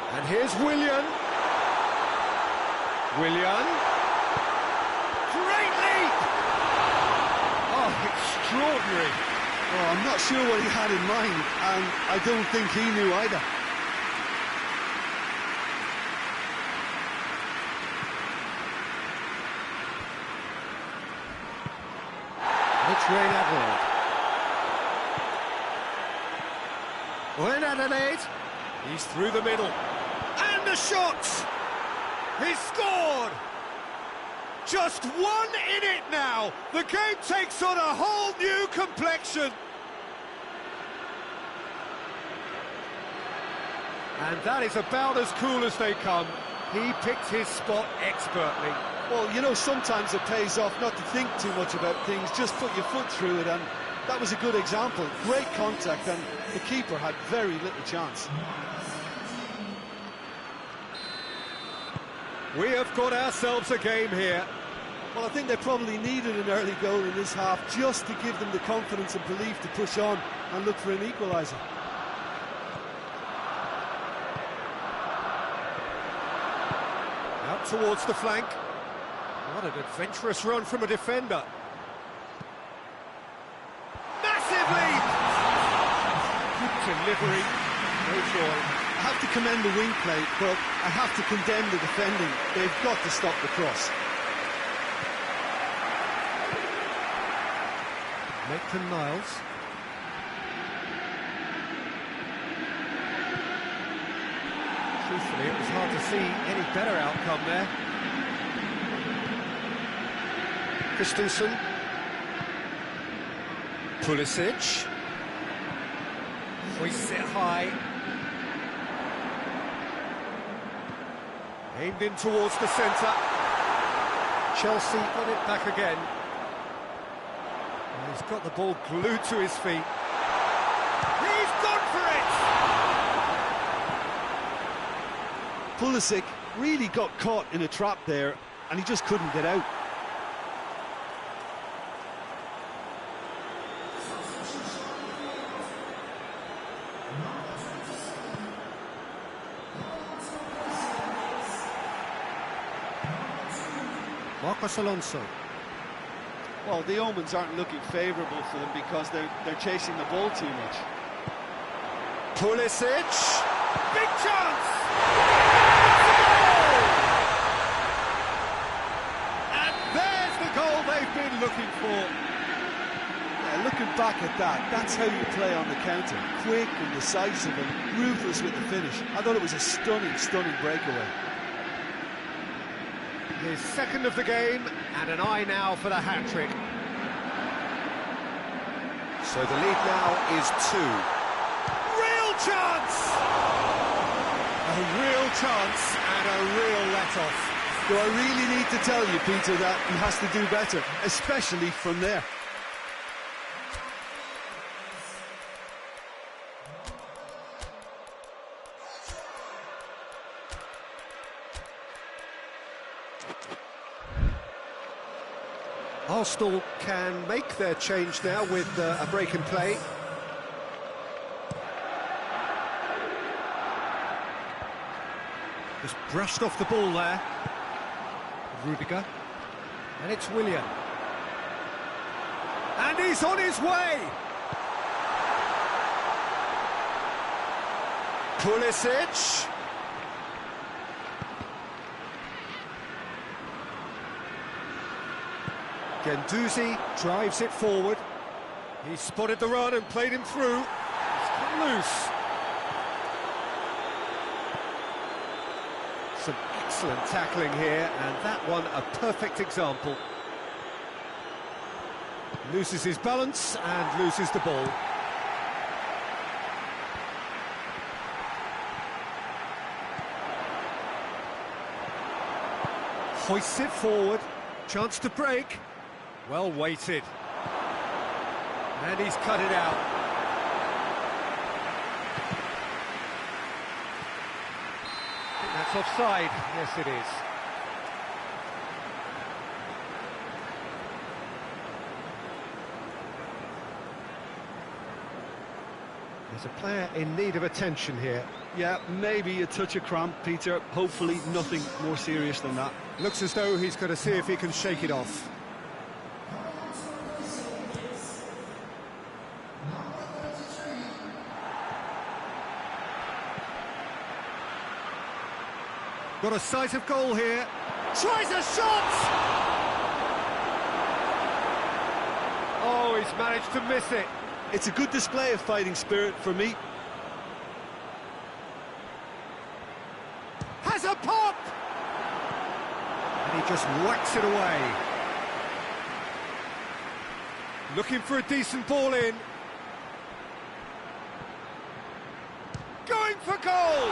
And here's Willian. Willian. Great leap! Oh, extraordinary. Oh, I'm not sure what he had in mind, and I don't think he knew either. It's Wayne Adelaide. Wayne Adelaide. He's through the middle. And the shot! He's scored! Just one in it now. The game takes on a whole new complexion. And that is about as cool as they come. He picked his spot expertly. Well, you know, sometimes it pays off not to think too much about things, just put your foot through it, and That was a good example. Great contact, and the keeper had very little chance. We have got ourselves a game here. Well, I think they probably needed an early goal in this half just to give them the confidence and belief to push on and look for an equaliser. Out towards the flank. What an adventurous run from a defender. Massive lead! Good delivery, no joy. I have to commend the wing play, but I have to condemn the defending. They've got to stop the cross. Maitland-Niles. Truthfully, it was hard to see any better outcome there. Christensen. Pulisic. Hoists it high. Aimed in towards the centre. Chelsea got it back again. And he's got the ball glued to his feet. He's gone for it! Pulisic really got caught in a trap there, and he just couldn't get out. Marcos Alonso. Well, the omens aren't looking favourable for them because they're chasing the ball too much. Pulisic! Big chance! And there's the goal they've been looking for. Yeah, looking back at that, that's how you play on the counter. Quick and decisive and ruthless with the finish. I thought it was a stunning, stunning breakaway. His second of the game, and an eye now for the hat-trick. So the lead now is 2. Real chance! A real chance and a real let-off. Do I really need to tell you, Peter, that he has to do better, especially from there? Arsenal can make their change now with a break in play. Just brushed off the ball there. Rudiger. And it's Willian. And he's on his way! Pulisic. Guendouzi drives it forward. He spotted the run and played him through. It's come loose. Some excellent tackling here, and that one a perfect example. Loses his balance and loses the ball. Hoists it forward. Chance to break. Well weighted. And he's cut it out. I think that's offside. Yes, it is. There's a player in need of attention here. Yeah, maybe a touch of cramp, Peter. Hopefully nothing more serious than that. Looks as though he's going to see if he can shake it off. Got a sight of goal here. Tries a shot! Oh, he's managed to miss it. It's a good display of fighting spirit for me. Has a pop! And he just whacks it away. Looking for a decent ball in. Going for goal!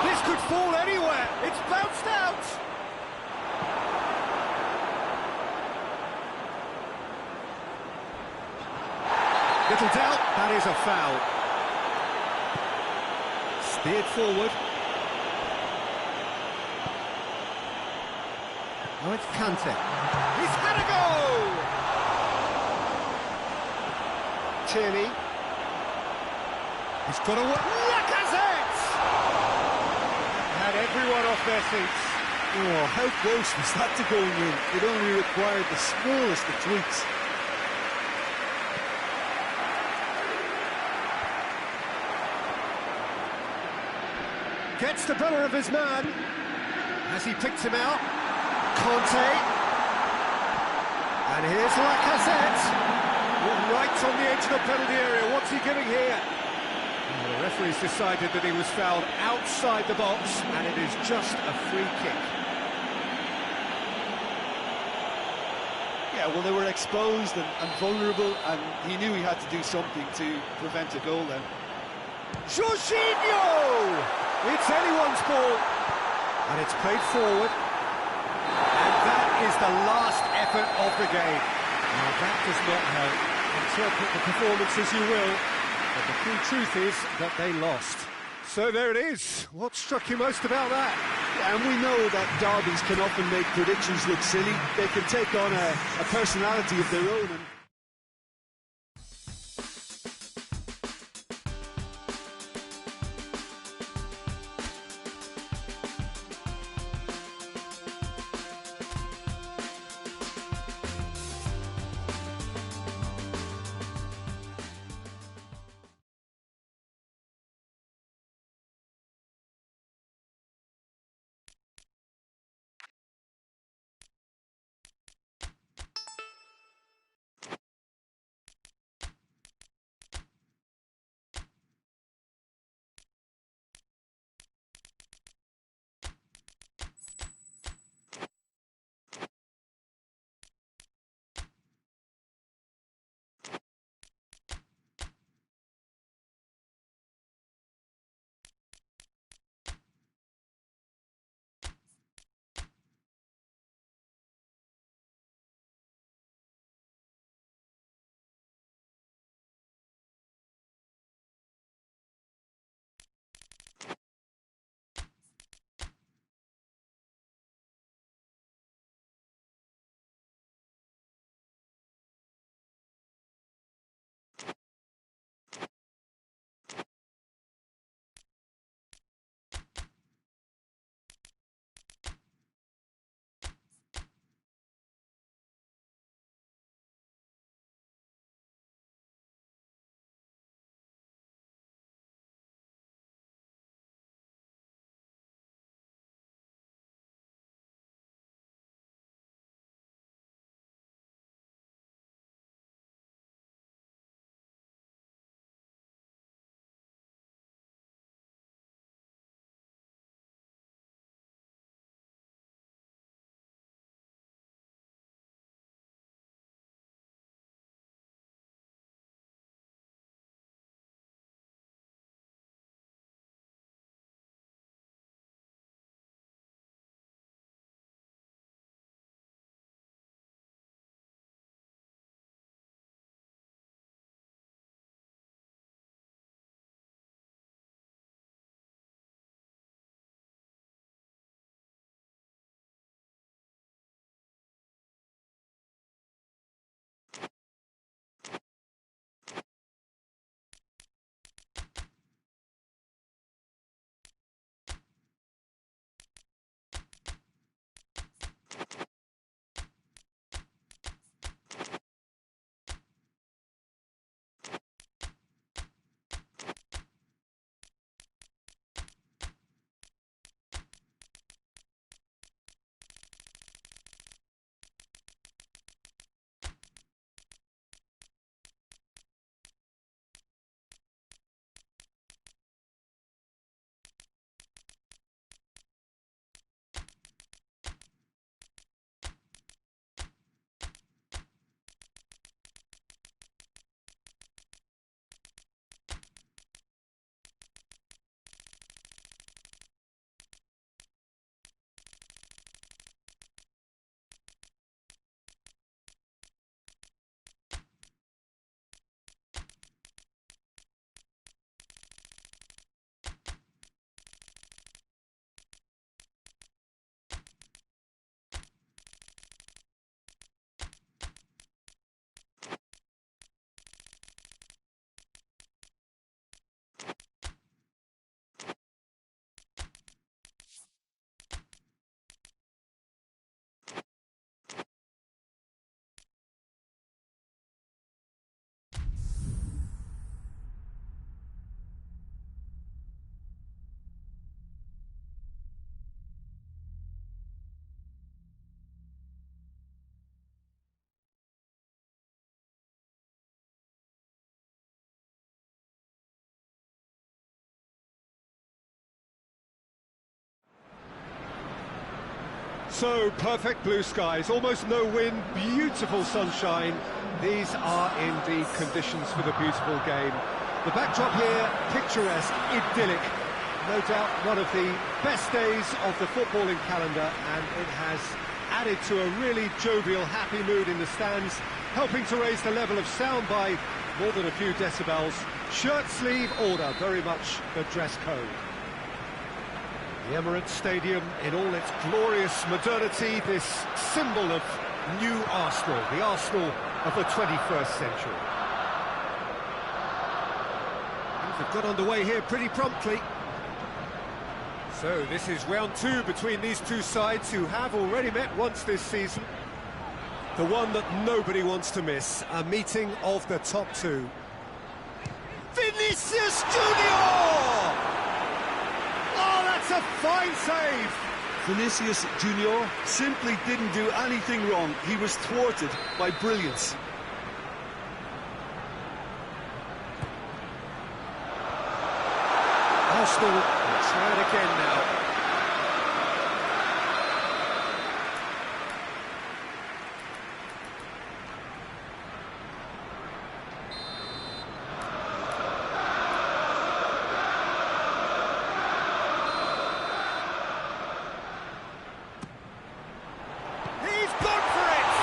This could fall anywhere. It's bounced out. Little doubt, that is a foul. Steered forward. Now it's Kante. He's had a go! Tierney. He's got a... Lacazette! Had everyone off their feet. Oh, how close was that to going in? It only required the smallest of tweaks. Gets the better of his man. Has he picked him out? Conte. And here's Lacazette. Right on the edge of the penalty area. What's he giving here? Well, the referee's decided that he was fouled outside the box, and it is just a free kick. Yeah, well, they were exposed and vulnerable, and he knew he had to do something to prevent a goal then. Jorginho! It's anyone's ball. And it's played forward. And that is the last effort of the game. Now, that does not help. Interpret the performance as you will, but the true truth is that they lost. So there it is. What struck you most about that? Yeah, and we know that derbies can often make predictions look silly. They can take on a personality of their own. And So, perfect blue skies, almost no wind, beautiful sunshine. These are indeed conditions for the beautiful game. The backdrop here, picturesque, idyllic. No doubt one of the best days of the footballing calendar, and it has added to a really jovial, happy mood in the stands, helping to raise the level of sound by more than a few decibels. Shirt-sleeve order, very much the dress code. The Emirates Stadium in all its glorious modernity, this symbol of new Arsenal, the Arsenal of the 21st century. Things have got underway here pretty promptly. So this is round two between these two sides who have already met once this season. The one that nobody wants to miss, a meeting of the top two. Vinicius Junior! Oh, that's a fine save! Vinicius Junior simply didn't do anything wrong. He was thwarted by brilliance. Arsenal will try it again now. He's gone for it!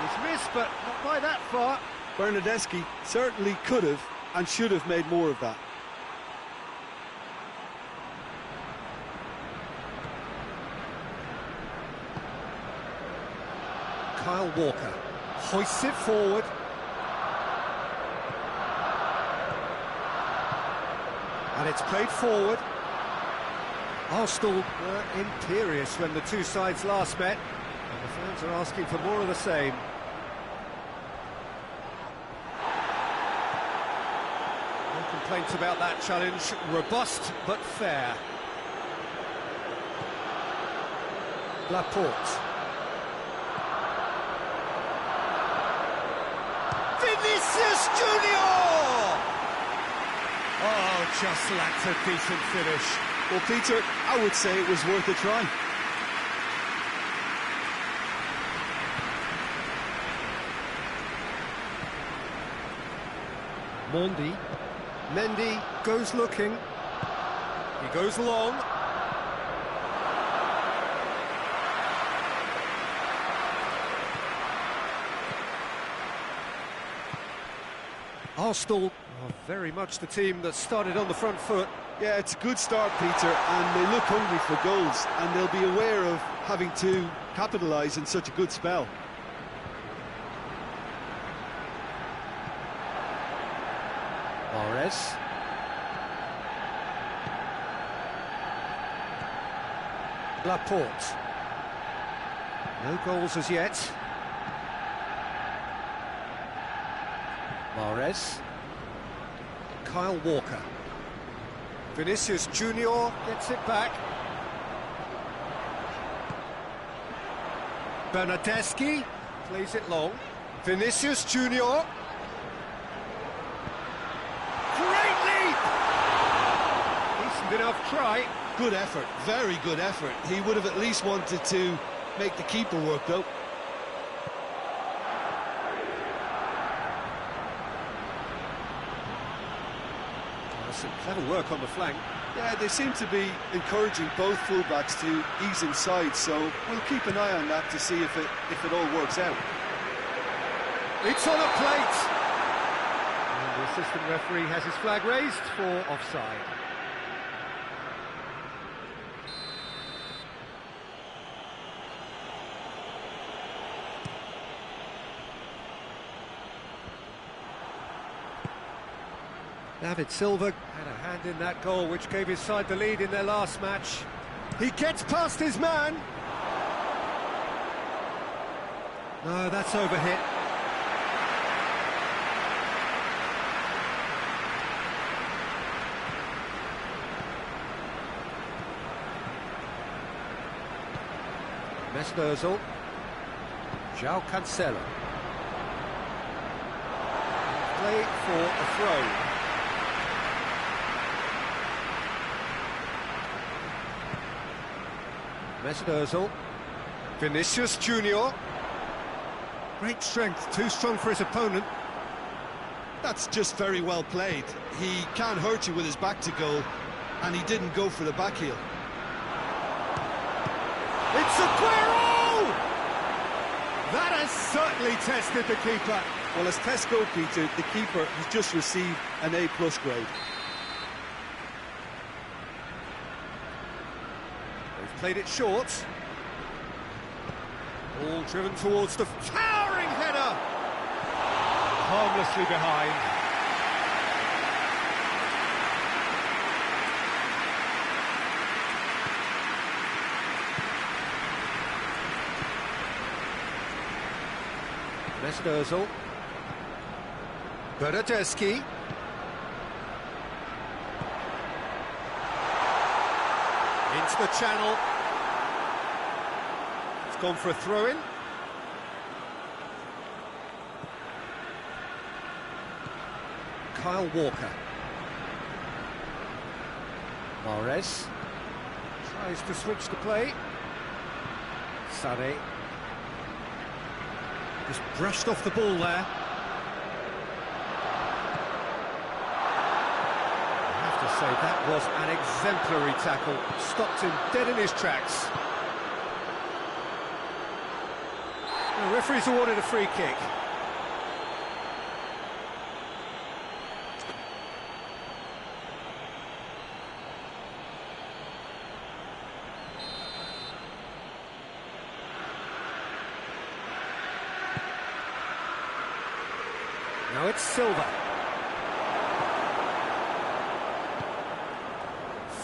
He's missed, but not by that far. Bernardeschi certainly could have and should have made more of that. Kyle Walker hoists it forward. And it's played forward. Arsenal were imperious when the two sides last met, and the fans are asking for more of the same. No complaints about that challenge. Robust but fair. Laporte. Vinicius Junior! Oh, just lacked a decent finish. Well, Peter, I would say it was worth a try. Mendy goes looking. He goes long. Arsenal are very much the team that started on the front foot. Yeah, it's a good start, Peter, and they look hungry for goals, and they'll be aware of having to capitalise in such a good spell. Mahrez. Laporte. No goals as yet. Mahrez. Kyle Walker. Vinicius Junior gets it back. Bernardeschi plays it long. Vinicius Junior. Great leap! Decent enough try. Good effort, very good effort. He would have at least wanted to make the keeper work, though. Some clever work on the flank. Yeah, they seem to be encouraging both fullbacks to ease inside, so we'll keep an eye on that to see if it all works out. It's on a plate! And the assistant referee has his flag raised for offside. David Silva had a hand in that goal which gave his side the lead in their last match. He gets past his man. No, that's overhit. Mesut Ozil. João Cancelo. Play for a throw. Mesut Ozil. Vinicius Junior. Great strength, too strong for his opponent. That's just very well played. He can't hurt you with his back to goal, and he didn't go for the back heel. It's Aguero! That has certainly tested the keeper. Well, as tests go, Peter, the keeper has just received an A+ grade. They've played it short. All driven towards the towering header. Harmlessly behind. Mesut Ozil. Bernardeschi. Into the channel. It's gone for a throw-in. Kyle Walker. Mahrez tries to switch the play. Sané just brushed off the ball there. I have to say that was an exemplary tackle. Stopped him dead in his tracks. The referee's awarded a free kick. Now it's Silva.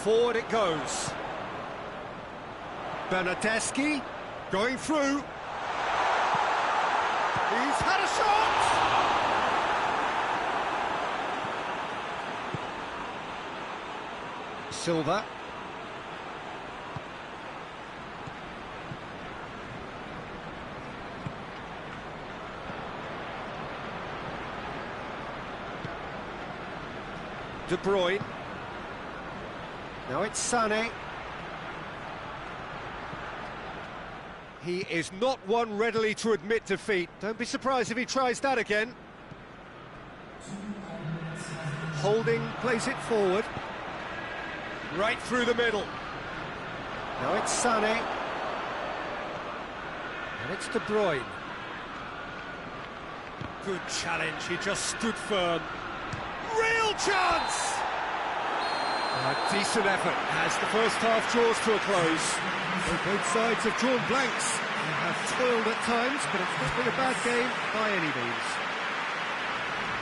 Forward it goes. Bernardeschi going through. He's had a shot! Silva. De Bruyne. Now it's Sané. He is not one readily to admit defeat. Don't be surprised if he tries that again. Holding plays it forward. Right through the middle. Now it's Sané. And it's De Bruyne. Good challenge, he just stood firm. Real chance! A decent effort as the first half draws to a close. Well, both sides have drawn blanks. They have toiled at times, but it's not been a bad game by any means.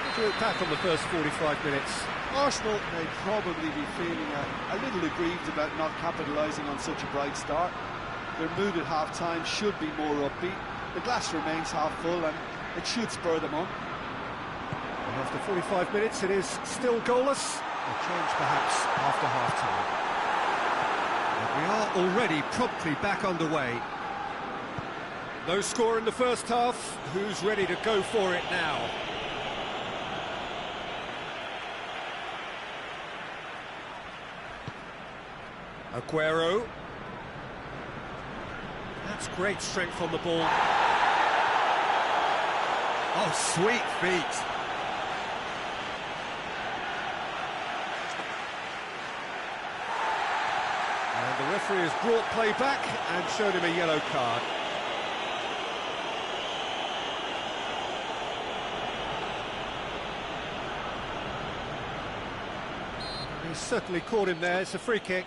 What do you look back on the first 45 minutes? Arsenal may probably be feeling a little aggrieved about not capitalising on such a bright start. Their mood at half-time should be more upbeat. The glass remains half full and it should spur them on. And after 45 minutes it is still goalless. A change perhaps after half-time. But we are already promptly back underway. No score in the first half. Who's ready to go for it now? Aguero. That's great strength on the ball. Oh, sweet feet. And the referee has brought play back and shown him a yellow card. He's certainly caught him there. It's a free kick.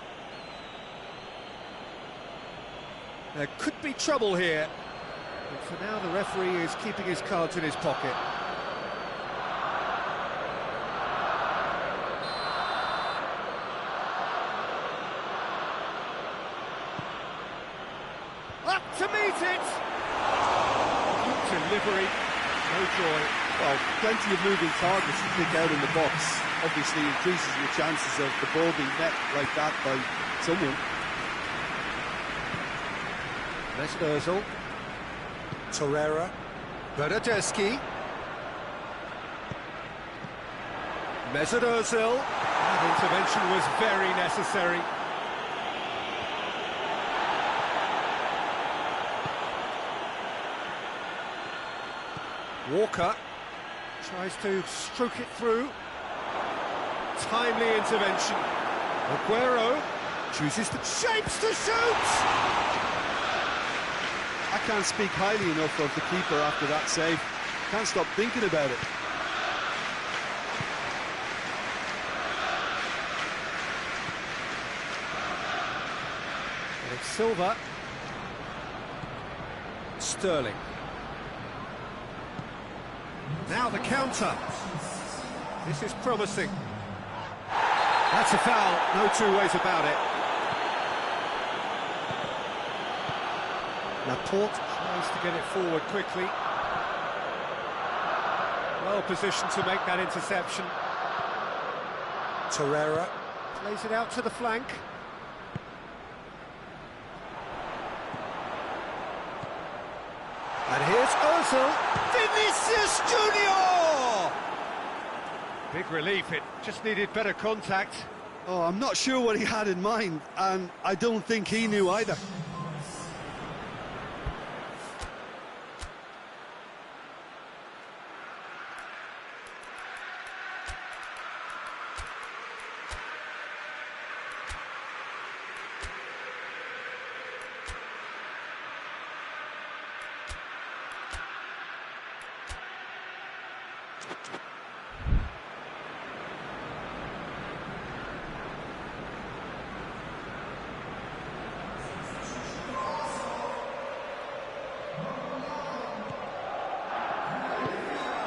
There could be trouble here, but for now the referee is keeping his cards in his pocket. Up to meet it! Good delivery, no joy. Well, plenty of moving targets to pick out in the box. Obviously increases your chances of the ball being met like that by someone. Mesut Ozil. Torreira. Bernardeschi. Mesut Ozil. That intervention was very necessary. Walker tries to stroke it through. Timely intervention. Aguero chooses to shapes to shoot! I can't speak highly enough of the keeper after that save. Can't stop thinking about it. And it's Silva. Sterling. Now the counter. This is promising. That's a foul, no two ways about it. Laporte tries to get it forward quickly. Well positioned to make that interception. Torreira plays it out to the flank. And here's Ozil. Vinicius Junior! Big relief, it just needed better contact. Oh, I'm not sure what he had in mind, and I don't think he knew either.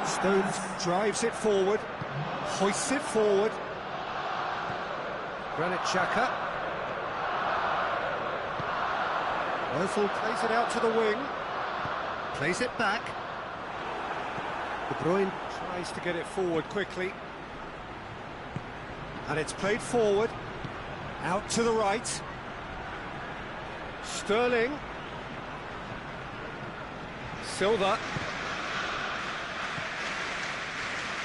Stones drives it forward, hoists it forward. Granit Xhaka. Ozil plays it out to the wing, plays it back. De Bruyne tries to get it forward quickly. And it's played forward, out to the right. Sterling. Silva.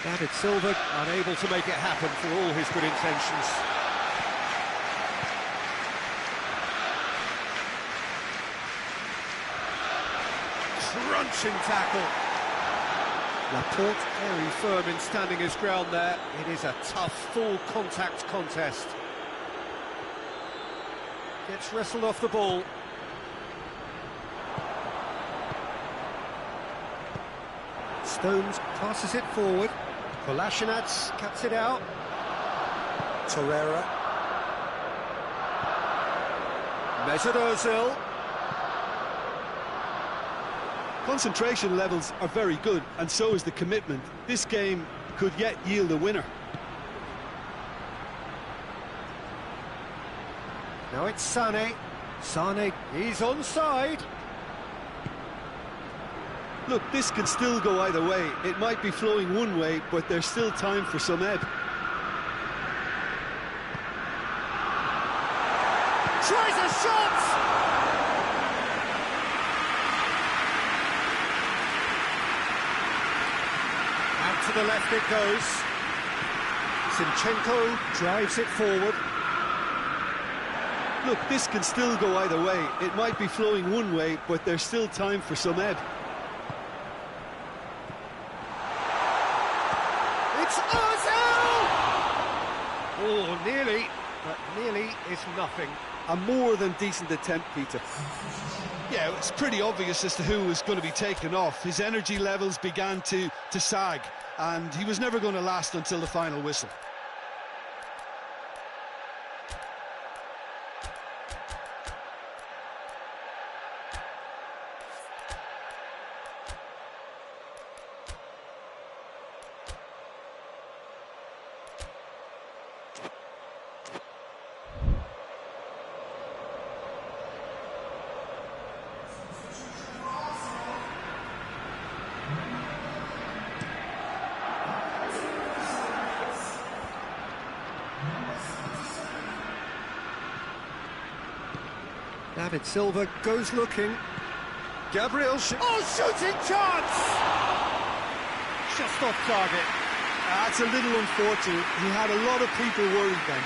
David Silva unable to make it happen for all his good intentions. Crunching tackle. Laporte very firm in standing his ground there. It is a tough, full contact contest. Gets wrestled off the ball. Stones passes it forward. Kolasinac cuts it out. Torreira. Mesut Ozil. Concentration levels are very good, and so is the commitment. This game could yet yield a winner. Now it's Sané. Sané, he's onside. Look, this can still go either way. It might be flowing one way, but there's still time for some ebb. Tries a shot! Out to the left it goes. Zinchenko drives it forward. Look, this can still go either way. It might be flowing one way, but there's still time for some ebb. It's Ozil! Oh, nearly, but nearly is nothing. A more than decent attempt, Peter. Yeah, it's pretty obvious as to who was going to be taken off. His energy levels began to sag, and he was never going to last until the final whistle. David Silva goes looking. Gabriel shooting chance! Just off target. That's a little unfortunate. He had a lot of people worried then.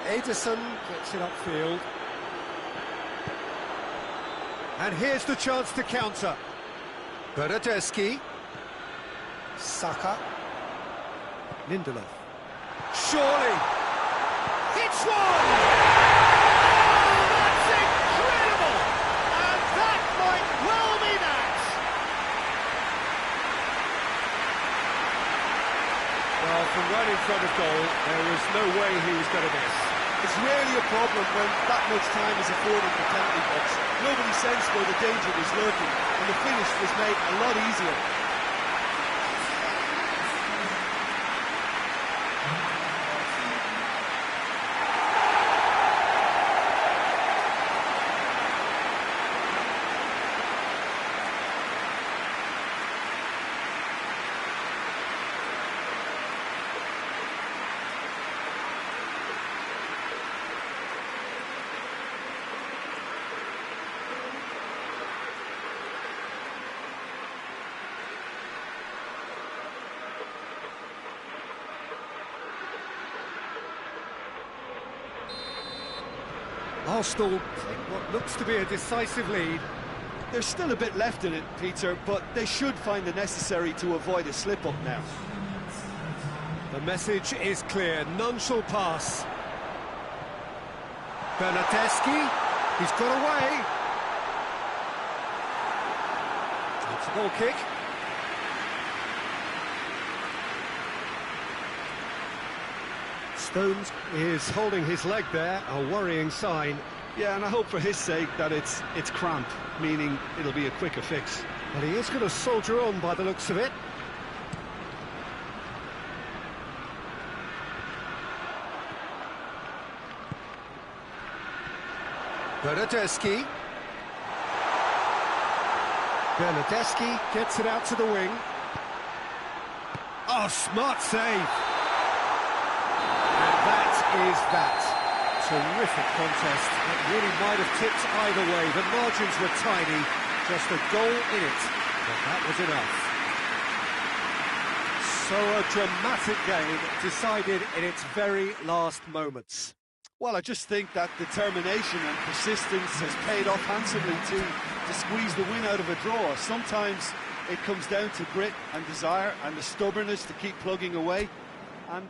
Edison gets it upfield. And here's the chance to counter. Bernardeschi. Saka. Lindelof. Surely. Hits one! Oh, that's incredible! And that might well be that! Well, from right in front of goal, there was no way he was going to miss. It's rarely a problem when that much time is afforded for penalty box. Nobody sensed where the danger was lurking, and the finish was made a lot easier. Arsenal take what looks to be a decisive lead. There's still a bit left in it, Peter, but they should find the necessary to avoid a slip-up now. The message is clear, none shall pass. Bernardeschi, he's got away. It's a goal kick. Stones is holding his leg there, a worrying sign. Yeah, and I hope for his sake that it's cramp, meaning it'll be a quicker fix. Well, he is going to soldier on by the looks of it. Bernardeschi. Bernardeschi gets it out to the wing. Oh, smart save. And that is that. Terrific contest. It really might have tipped either way. The margins were tiny, just a goal in it, but that was enough. So a dramatic game decided in its very last moments. Well, I just think that determination and persistence has paid off handsomely to squeeze the win out of a draw. Sometimes it comes down to grit and desire and the stubbornness to keep plugging away. And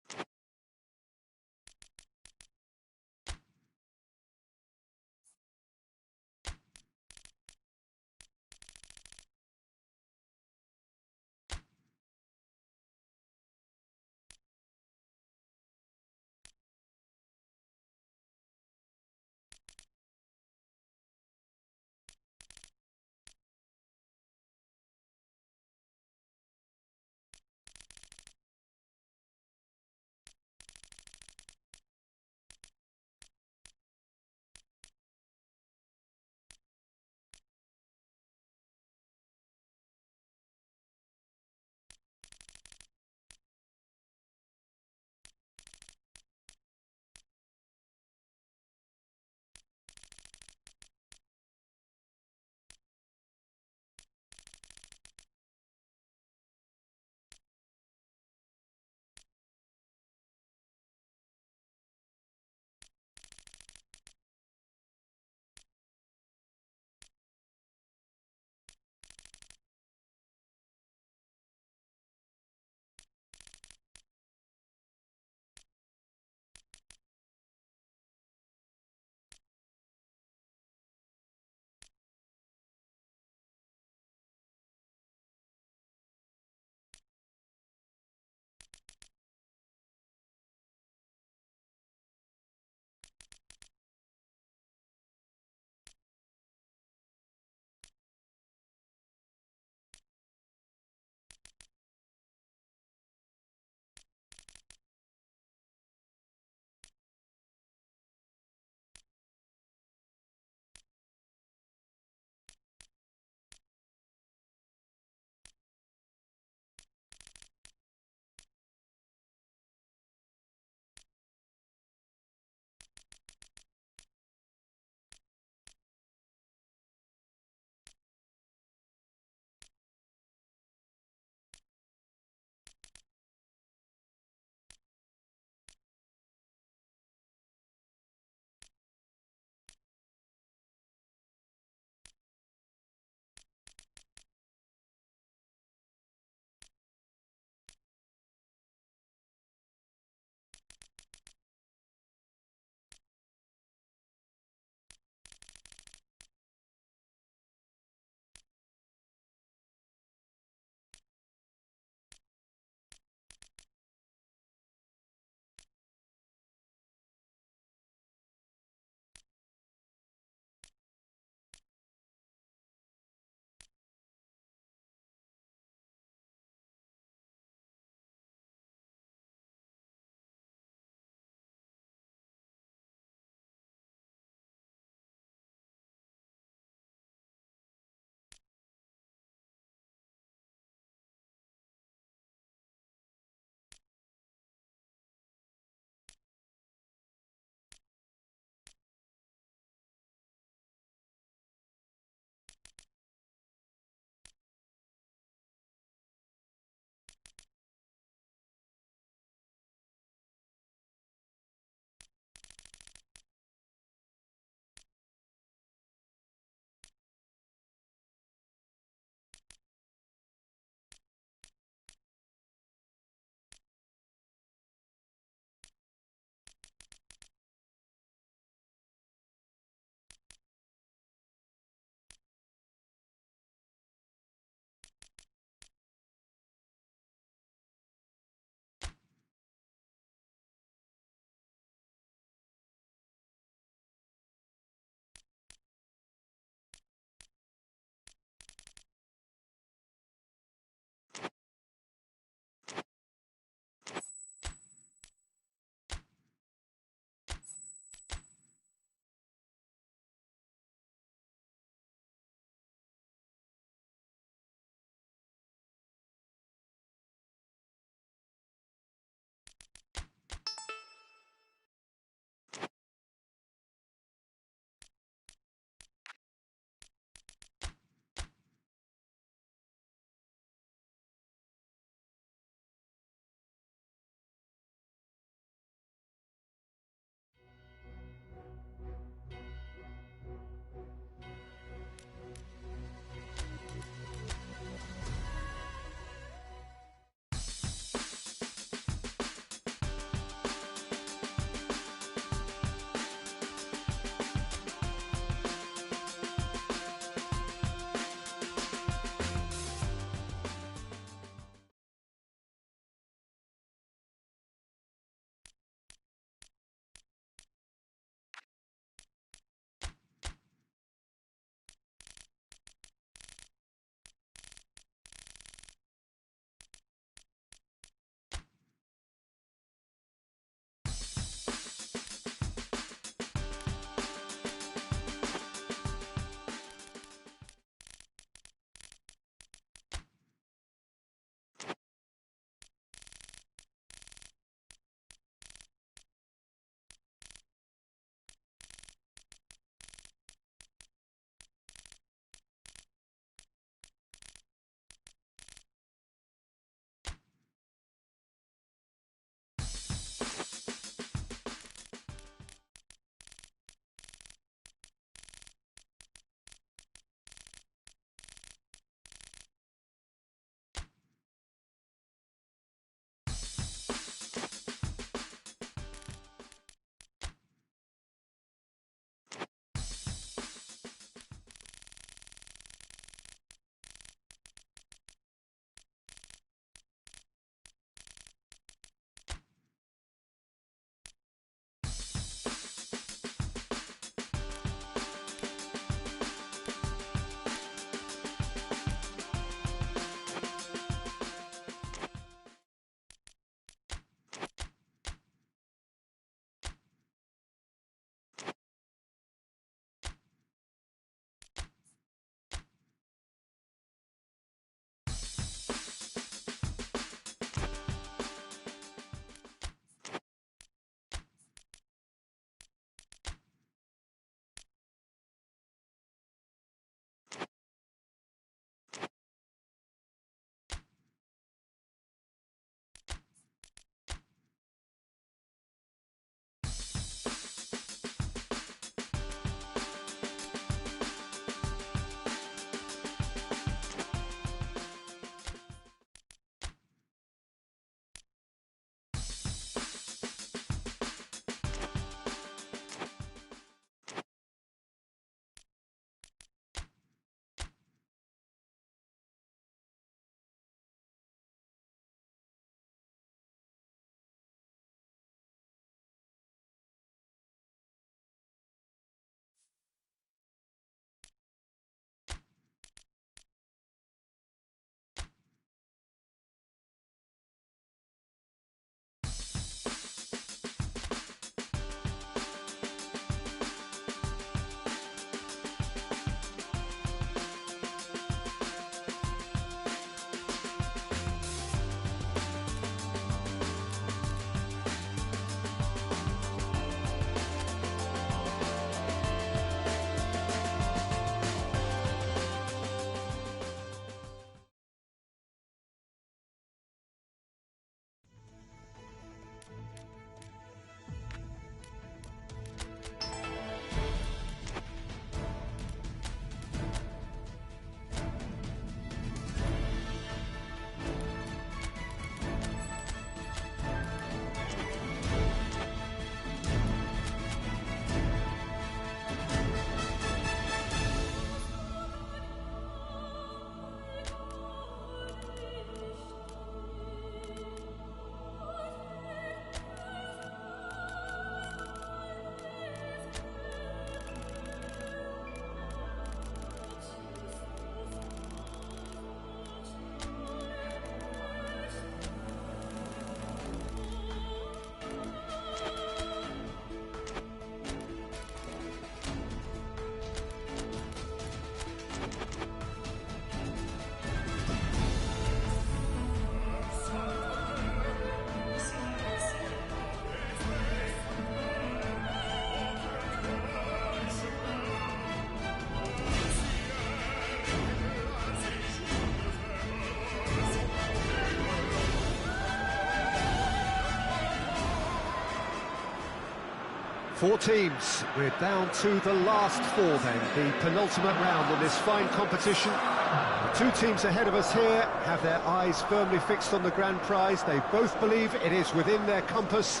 Four teams. We're down to the last four then, the penultimate round in this fine competition. The two teams ahead of us here have their eyes firmly fixed on the grand prize. They both believe it is within their compass.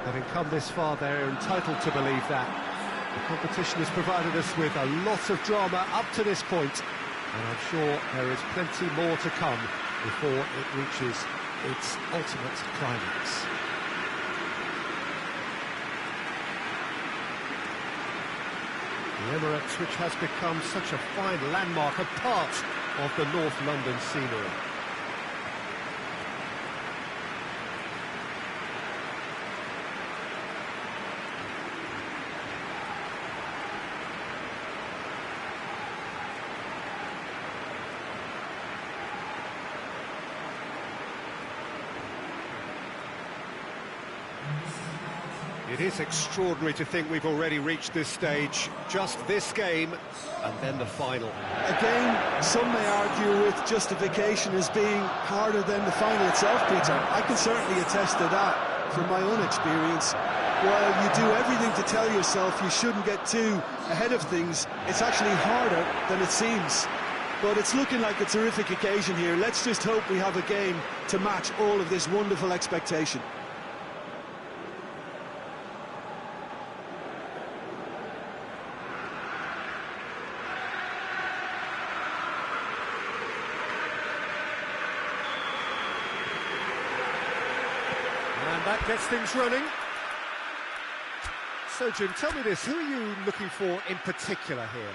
Having come this far, they're entitled to believe that. The competition has provided us with a lot of drama up to this point, and I'm sure there is plenty more to come before it reaches its ultimate climax. The Emirates, which has become such a fine landmark, a part of the North London scenery. It is extraordinary to think we've already reached this stage, just this game, and then the final. Again, some may argue with justification as being harder than the final itself, Peter. I can certainly attest to that from my own experience. While you do everything to tell yourself you shouldn't get too ahead of things, it's actually harder than it seems. But it's looking like a terrific occasion here. Let's just hope we have a game to match all of this wonderful expectation. And that gets things running. So, Jim, tell me this, who are you looking for in particular here?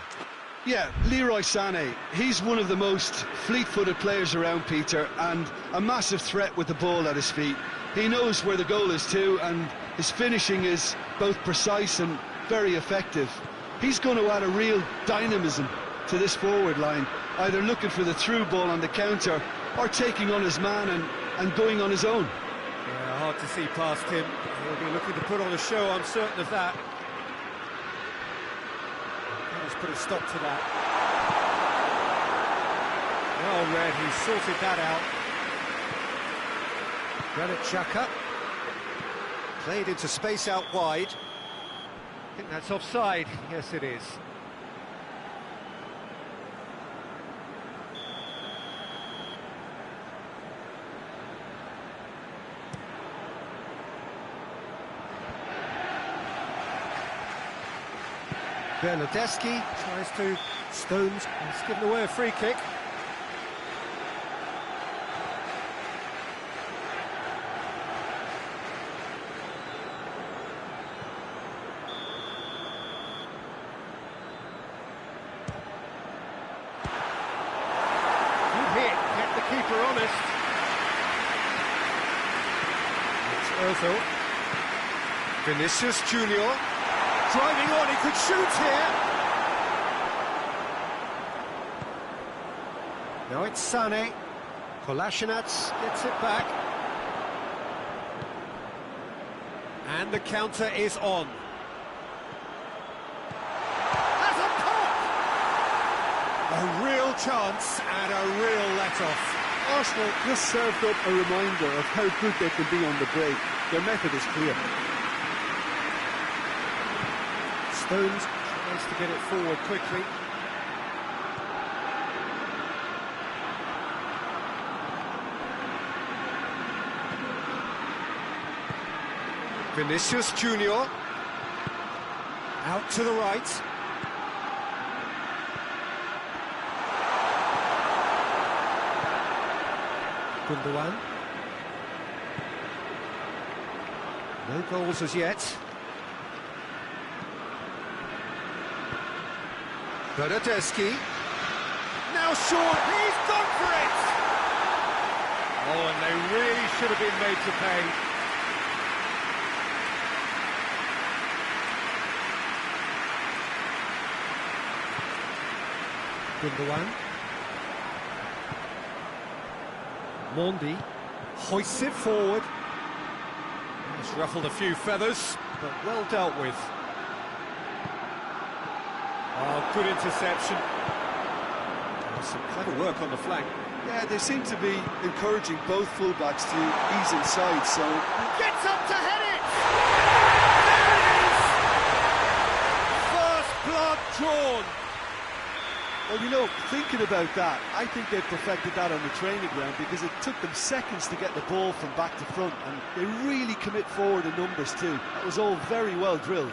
Yeah, Leroy Sané. He's one of the most fleet-footed players around, Peter, and a massive threat with the ball at his feet. He knows where the goal is too, and his finishing is both precise and very effective. He's going to add a real dynamism to this forward line, either looking for the through ball on the counter or taking on his man and going on his own. Yeah, hard to see past him. He'll be looking to put on a show, I'm certain of that. Let's put a stop to that. Well read, he sorted that out. Granit Xhaka. Played into space out wide. I think that's offside. Yes, it is. Bernardeschi tries to, Stones has given away a free kick. Good hit, kept the keeper honest. It's Ozil. Vinicius Junior. Driving on, he could shoot here. Now it's Sané. Kolasinac gets it back. And the counter is on. Has a pop! A real chance and a real let-off. Arsenal just served up a reminder of how good they can be on the break. Their method is clear. Stones tries to get it forward quickly. Vinicius Junior. Out to the right. Gundogan. No goals as yet. Bernardeschi. Now short, he's gone for it! Oh, and they really should have been made to pay. Gundogan. Mondi hoists it forward. It's ruffled a few feathers, but well dealt with. Oh, good interception. Some clever work on the flank. Yeah, they seem to be encouraging both fullbacks to ease inside, so... He gets up to head it! There it is! drawn. Well, you know, thinking about that, I think they've perfected that on the training ground because it took them seconds to get the ball from back to front, and they really commit forward in numbers too. That was all very well drilled.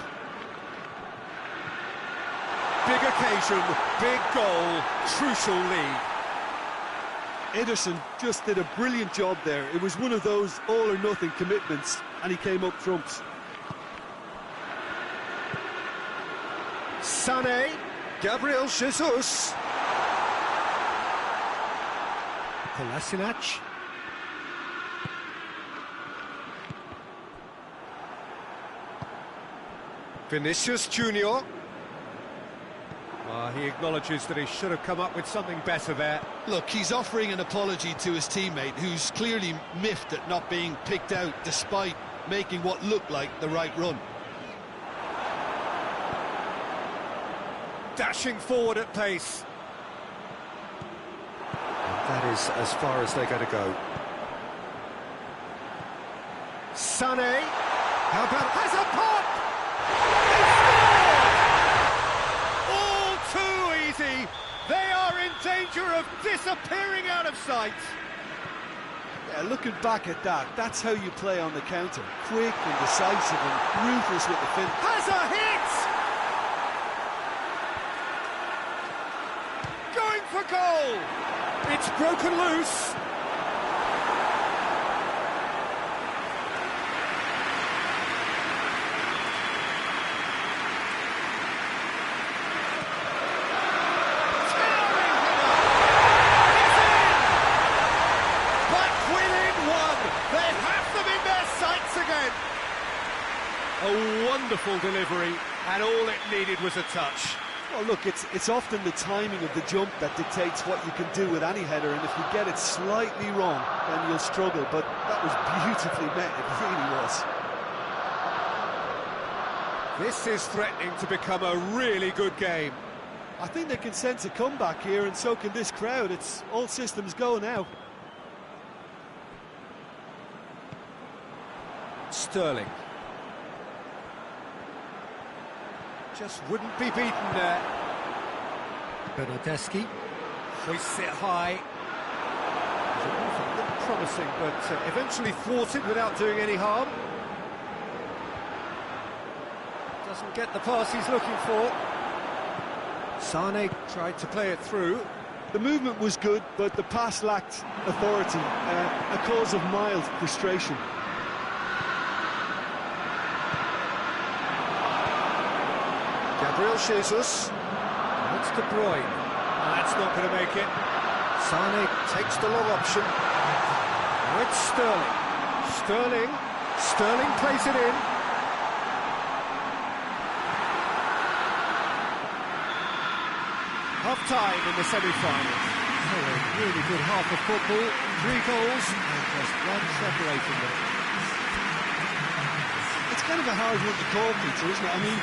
Big occasion, big goal, crucial lead. Ederson just did a brilliant job there. It was one of those all-or-nothing commitments, and he came up trumps. Sané, Gabriel Jesus. Kolasinac. Vinicius Junior. He acknowledges that he should have come up with something better there. Look, he's offering an apology to his teammate, who's clearly miffed at not being picked out despite making what looked like the right run. Dashing forward at pace. And that is as far as they're going to go. Sané. How about... has a pop! Easy. They are in danger of disappearing out of sight. Yeah, looking back at that, that's how you play on the counter. Quick and decisive and ruthless with the finish. Has a hit! Going for goal! It's broken loose. A wonderful delivery, and all it needed was a touch. Well, look, it's often the timing of the jump that dictates what you can do with any header, and if you get it slightly wrong, then you'll struggle, but that was beautifully met, it really was. This is threatening to become a really good game. I think they can sense a comeback here, and so can this crowd. It's all systems go now. Sterling. Just wouldn't be beaten there. Bernardeschi hoists it high. It looked promising, but eventually thwarted without doing any harm. Doesn't get the pass he's looking for. Sané tried to play it through. The movement was good, but the pass lacked authority, a cause of mild frustration. Gabriel Jesus. That's De Bruyne. That's not going to make it. Sané takes the long option. Now it's Sterling. Sterling plays it in. Half-time in the semi-finals. So a really good half of football. 3 goals and just one separating them. It's kind of a hard one to call, Peter, isn't it? I mean,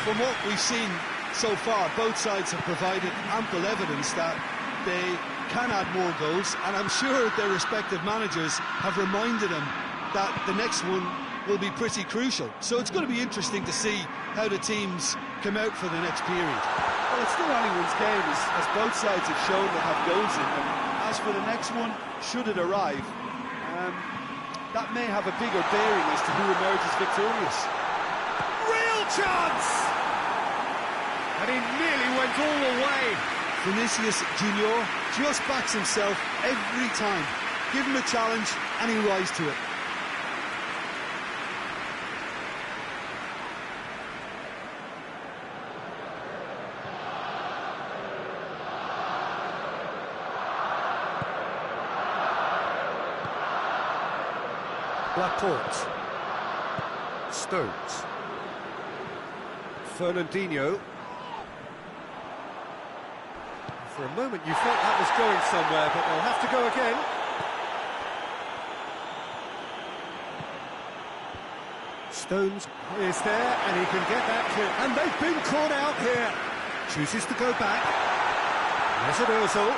from what we've seen so far, both sides have provided ample evidence that they can add more goals, and I'm sure their respective managers have reminded them that the next one will be pretty crucial. So it's going to be interesting to see how the teams come out for the next period. Well, it's still anyone's game, as both sides have shown that have goals in them. As for the next one, should it arrive, that may have a bigger bearing as to who emerges victorious. Real chance! And he nearly went all the way. Vinicius Junior just backs himself every time. Give him a challenge and he'll rise to it. Laporte. Stones. Fernandinho. For a moment you thought that was going somewhere, but they'll have to go again. Stones is there, and he can get that kill. And they've been caught out here. Chooses to go back. There's Ozil.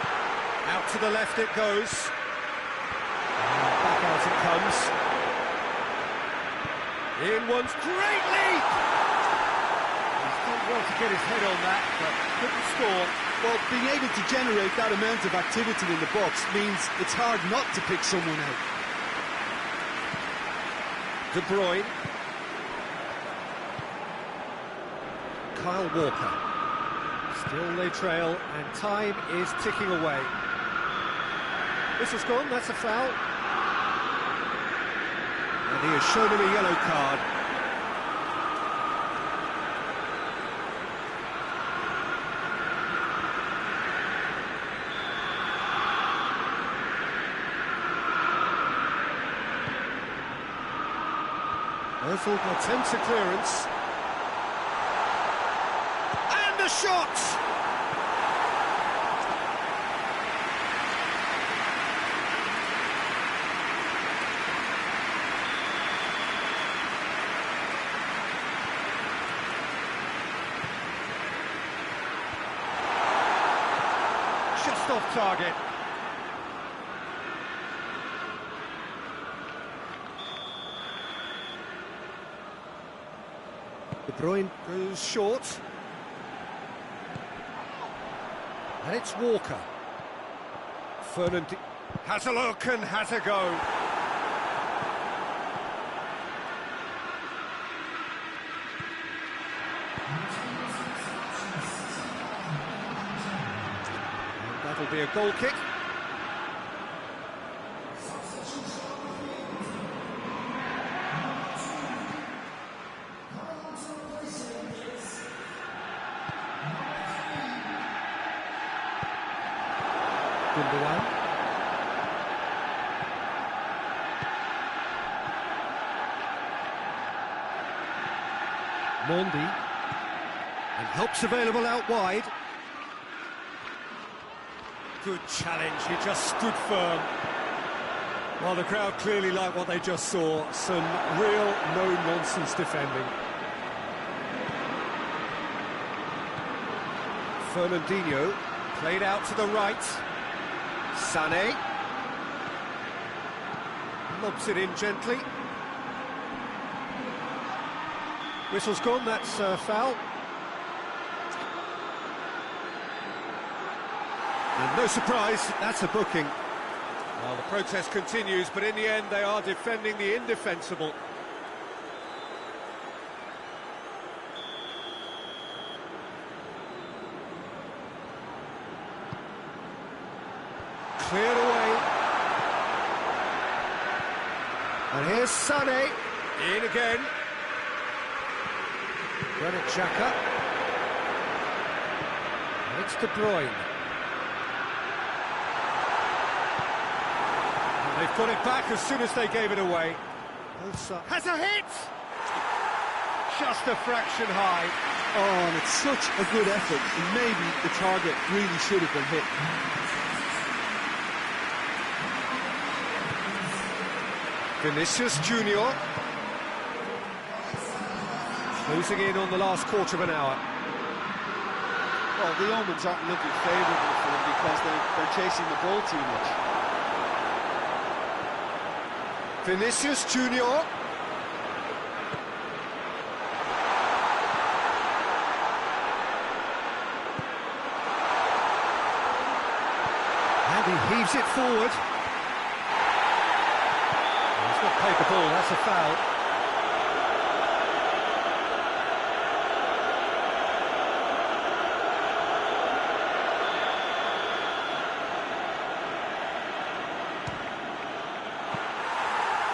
Out to the left it goes. And back out it comes. In one's great leap! He thought Well, to get his head on that, but couldn't score. Well, being able to generate that amount of activity in the box means it's hard not to pick someone out. De Bruyne. Kyle Walker. Still they trail, and time is ticking away. This has gone, that's a foul. And he has shown him a yellow card. Ozil attempts a clearance. And a shot! Just off target. De Bruyne goes short. And it's Walker. Fernand has a look and has a go. And that'll be a goal kick. Mondi, and help's available out wide. Good challenge, he just stood firm. Well, the crowd clearly like what they just saw. Some real no-nonsense defending. Fernandinho, played out to the right. Sané. Lobs it in gently. Whistle's gone, that's foul. And no surprise, that's a booking. Well, the protest continues, but in the end they are defending the indefensible. Cleared away. And here's Sané, in again. Granit Xhaka. It's De Bruyne. And they've got it back as soon as they gave it away. Also has a hit! Just a fraction high. Oh, and it's such a good effort, and maybe the target really should have been hit. Vinicius Junior. Closing in on the last quarter of an hour. Well, the omens aren't looking favourable for them because they're chasing the ball too much. Vinicius Junior. And he heaves it forward. He's not played the ball, that's a foul.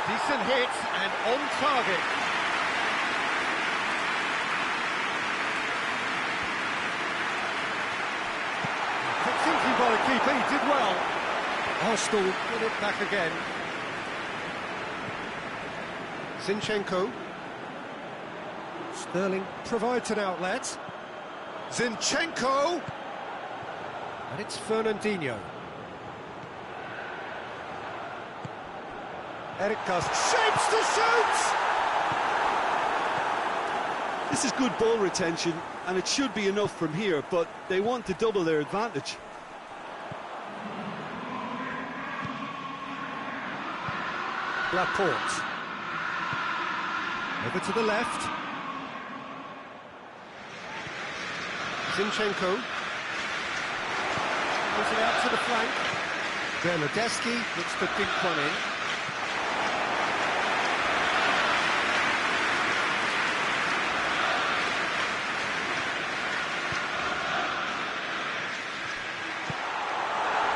Decent hit and on target. Good thinking by the keeper, he did well. Arsenal get it back again. Zinchenko. Sterling provides an outlet. Zinchenko! And it's Fernandinho. Eric Cast shapes to shoot! This is good ball retention, and it should be enough from here, but they want to double their advantage. Laporte. Over to the left. Zinchenko. Goes it out to the flank. Bernardeschi looks to dink one in.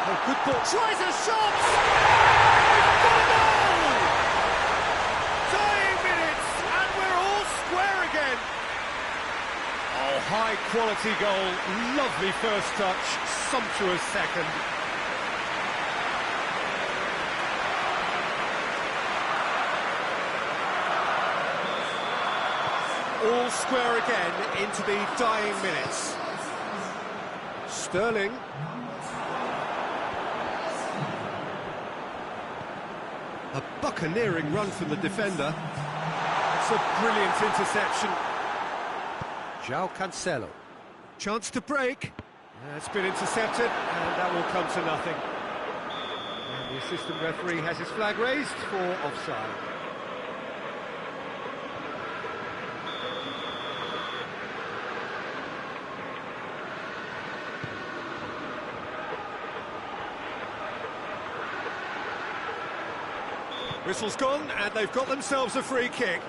Oh, good ball. Tries a shot! He's got a goal! Dying minutes, and we're all square again. Oh, high-quality goal. Lovely first touch, sumptuous second. All square again into the dying minutes. Sterling. A buccaneering run from the defender. It's a brilliant interception. João Cancelo. Chance to break. It's been intercepted, and that will come to nothing. And the assistant referee has his flag raised for offside. Whistle's gone, and they've got themselves a free kick.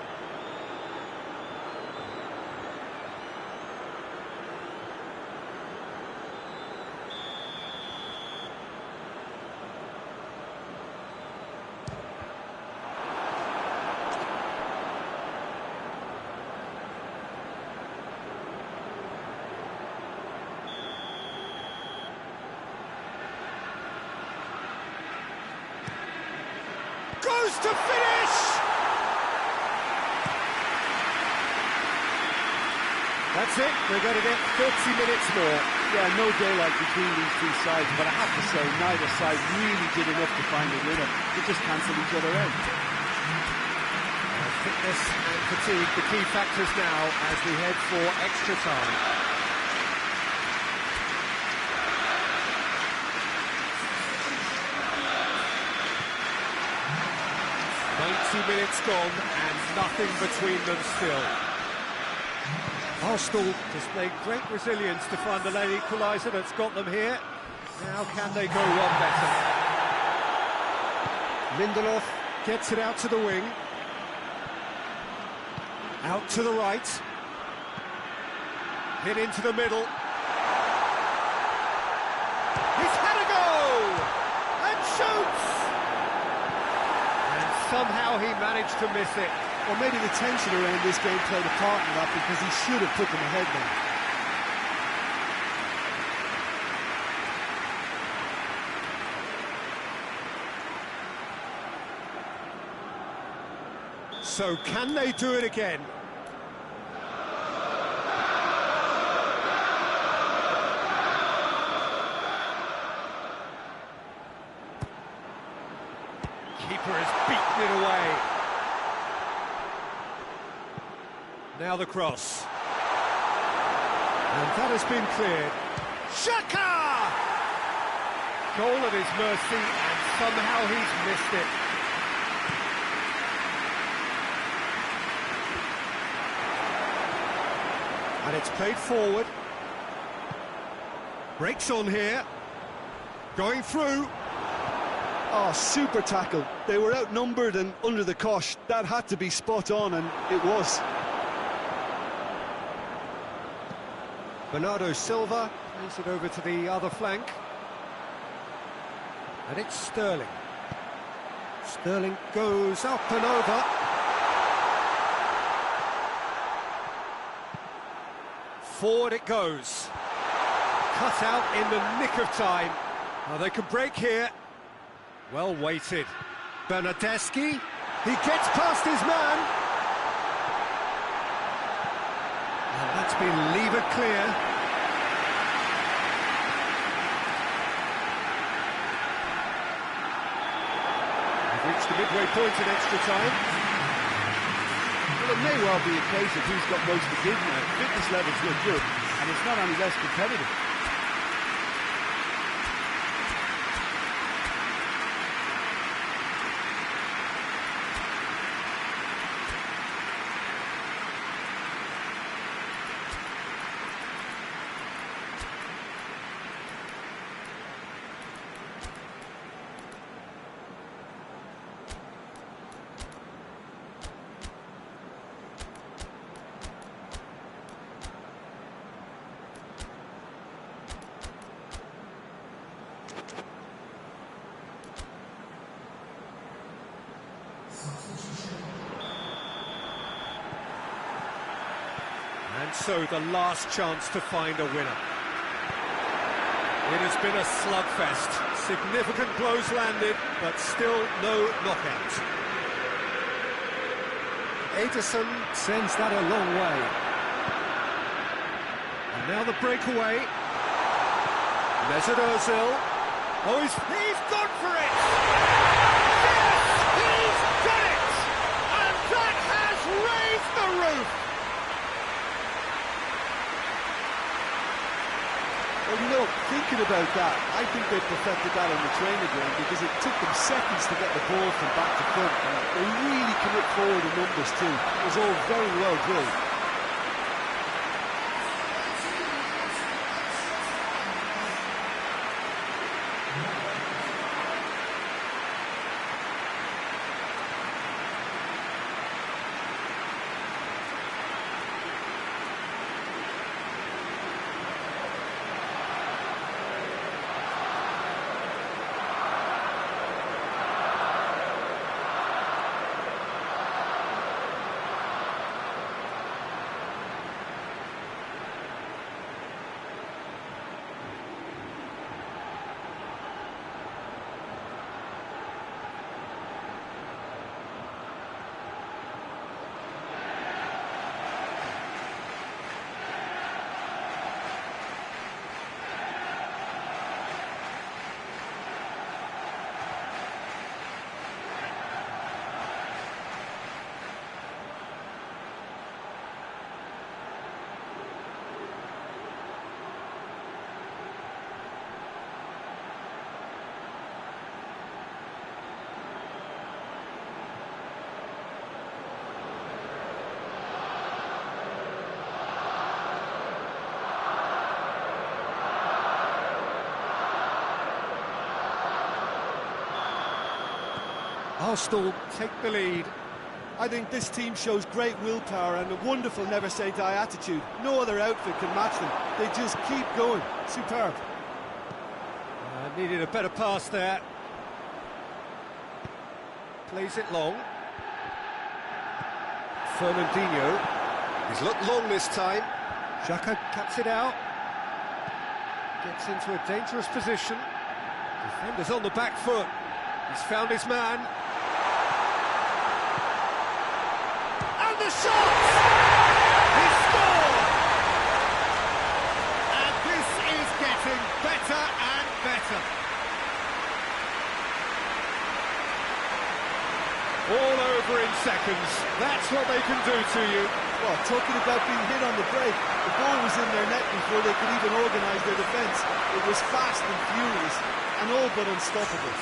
Goes to finish! That's it, we're going to get 30 minutes more. Yeah, no daylight between these two sides, but I have to say, neither side really did enough to find a winner. They just cancelled each other out. Fitness and fatigue, the key factors now as we head for extra time. Minutes gone and nothing between them still. Arsenal displayed great resilience to find the late equaliser that's got them here. Now can they go one better? Lindelof gets it out to the wing. Out to the right. Hit into the middle. He's had a go! And shoots! Somehow he managed to miss it. Or maybe the tension around this game played a part in that, because he should have put them ahead then. So can they do it again? Keeper has beaten it away. Now the cross. And that has been cleared. Xhaka! Goal at his mercy, and somehow he's missed it. And it's played forward. Breaks on here. Going through. Oh, super tackle. They were outnumbered and under the cosh. That had to be spot on, and it was. Bernardo Silva plays it over to the other flank. And it's Sterling. Sterling goes up and over. Forward it goes. Cut out in the nick of time. Now they can break here. Well weighted. Bernardeschi. He gets past his man. And that's been levered clear. We've reached the midway point in extra time. Well, it may well be a case of who's got most to give now. Fitness levels look good, and it's not any less competitive. And so the last chance to find a winner. It has been a slugfest. Significant blows landed, but still no knockout. Ederson sends that a long way. And now the breakaway. Mesut Ozil. Oh, he's gone for it! Yes, he's done it! And that has raised the roof! Well, you know, thinking about that, I think they perfected that on the training ground because it took them seconds to get the ball from back to front. And they really commit forward in numbers too. It was all very well drilled. Arsenal take the lead. I think this team shows great willpower and a wonderful never-say-die attitude. No other outfit can match them. They just keep going. Superb. Needed a better pass there. Plays it long. Fernandinho. He's looked long this time. Xhaka cuts it out. Gets into a dangerous position. Defender's on the back foot. He's found his man. And the shot! He scored! And this is getting better and better. All over in seconds. That's what they can do to you. Well, talking about being hit on the break, the ball was in their net before they could even organise their defence. It was fast and furious, and all but unstoppable.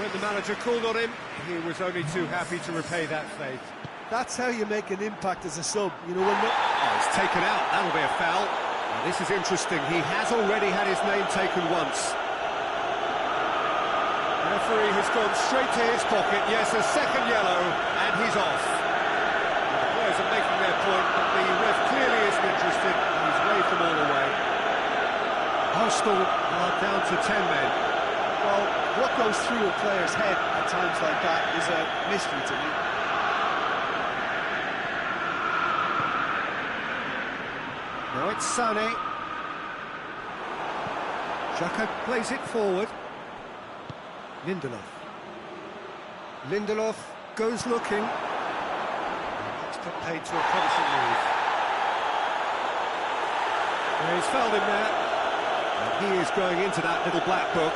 When the manager called on him, he was only too happy to repay that faith. That's how you make an impact as a sub. You know, when Oh, it's taken out. That'll be a foul. Now, this is interesting. He has already had his name taken once. The referee has gone straight to his pocket. Yes, a second yellow, and he's off. The players are making their point, but the ref clearly isn't interested. He's waved them all away. Arsenal are down to 10 men. well, what goes through a player's head at times like that is a mystery to me. Now it's Sané. Xhaka plays it forward. Lindelof. Lindelof goes looking. That's got paid to a promising move. Well, he's fouled him there. And he is going into that little black book.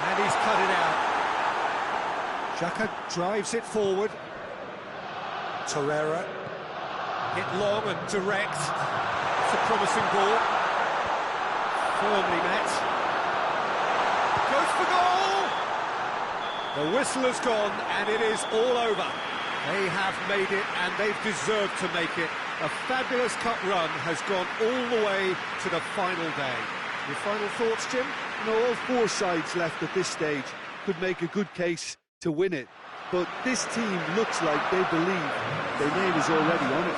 And he's cut it out. Xhaka drives it forward. Torreira. Hit long and direct. It's a promising ball. Firmly met. Goes for goal! The whistle has gone and it is all over. They have made it, and they've deserved to make it. A fabulous cup run has gone all the way to the final day. Your final thoughts, Jim? You know, all four sides left at this stage could make a good case to win it. But this team looks like they believe their name is already on it.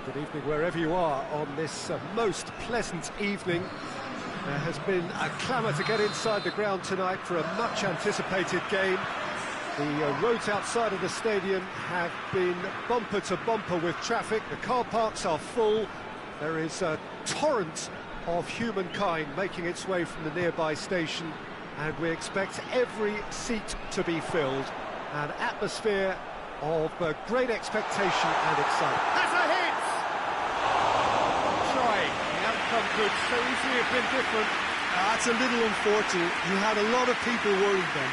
Good evening wherever you are on this most pleasant evening. There has been a clamour to get inside the ground tonight for a much anticipated game. The roads outside of the stadium have been bumper to bumper with traffic. The car parks are full. There is a torrent of humankind making its way from the nearby station, and we expect every seat to be filled. An atmosphere of great expectation and excitement. That's a hit! The outcome could so easily have been different. That's a little unfortunate. You had a lot of people worried then.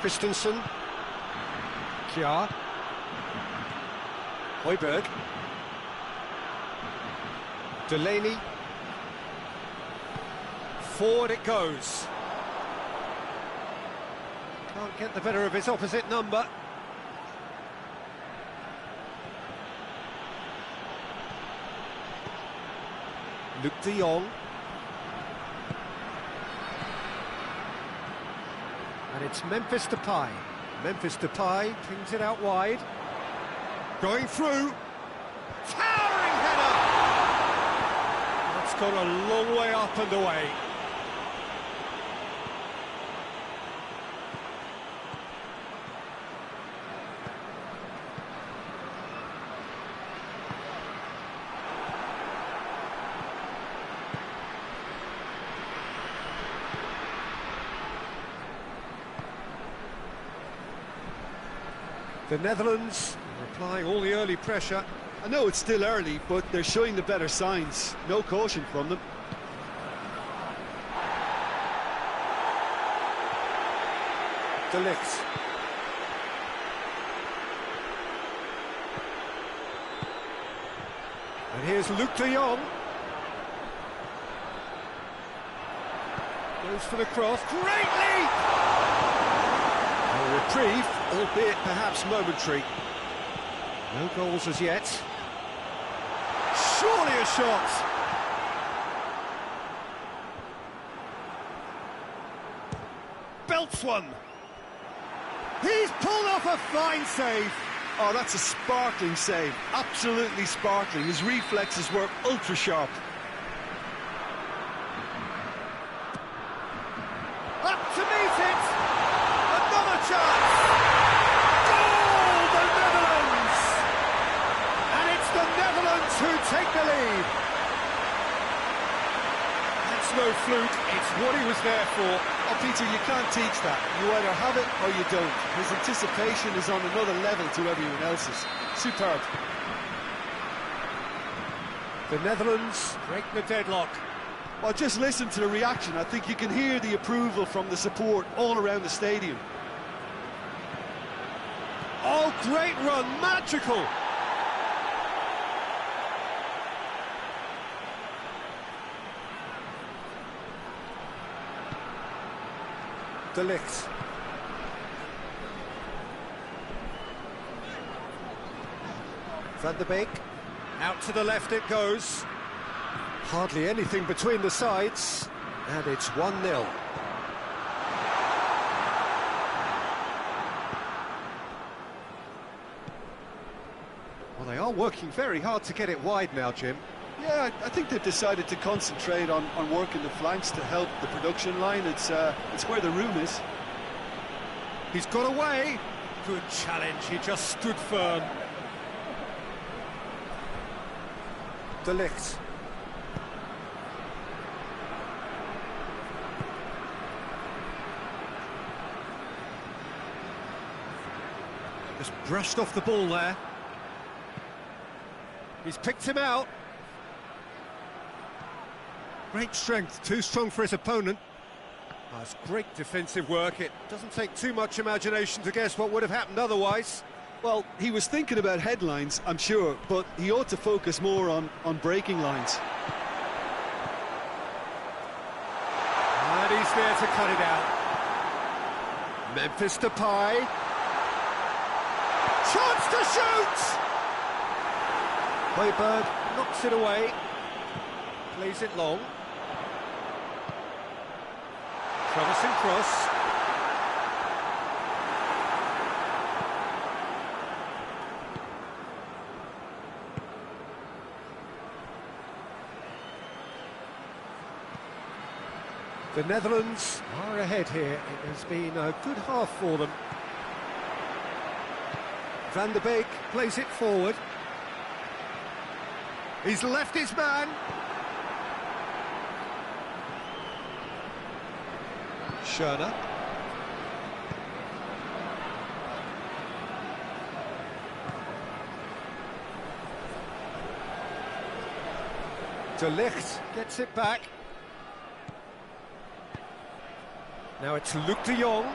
Christensen. Kjaer. Højbjerg. Delaney. Forward it goes. Can't get the better of his opposite number. Luc de Jong. And it's Memphis Depay. Memphis Depay pings it out wide. Going through. Towering header! That's gone a long way up and away. The Netherlands are applying all the early pressure. I know it's still early, but they're showing the better signs. No caution from them. De Ligt. And here's Luc de Jong. Goes for the cross. Great leap! A reprieve, albeit perhaps momentary. No goals as yet. Surely a shot! Belts one! He's pulled off a fine save! Oh, that's a sparkling save. Absolutely sparkling. His reflexes were ultra sharp. Up to meet it! Another chance! Goal, the Netherlands! And it's the Netherlands who take the lead. That's no fluke, it's what he was there for. Oh, Peter, you can't teach that. You either have it or you don't. His anticipation is on another level to everyone else's. Superb. The Netherlands break the deadlock. Well, just listen to the reaction. I think you can hear the approval from the support all around the stadium. Oh, great run, magical! De Ligt. Van der Beek. Out to the left it goes. Hardly anything between the sides. And it's 1-0. Well, they are working very hard to get it wide now, Jim. Yeah, I think they've decided to concentrate on working the flanks to help the production line. It's where the room is. He's got away. Good challenge, he just stood firm. De Ligt. Just brushed off the ball there. He's picked him out. Great strength, too strong for his opponent. That's great defensive work. It doesn't take too much imagination to guess what would have happened otherwise. Well, he was thinking about headlines, I'm sure, but he ought to focus more on breaking lines. And he's there to cut it out. Memphis Depay. Chance to shoot! Højbjerg knocks it away. Plays it long. Promising cross. The Netherlands are ahead here. It has been a good half for them. Van der Beek plays it forward. He's left his man. Schöne. De Ligt gets it back. Now it's Luc de Jong.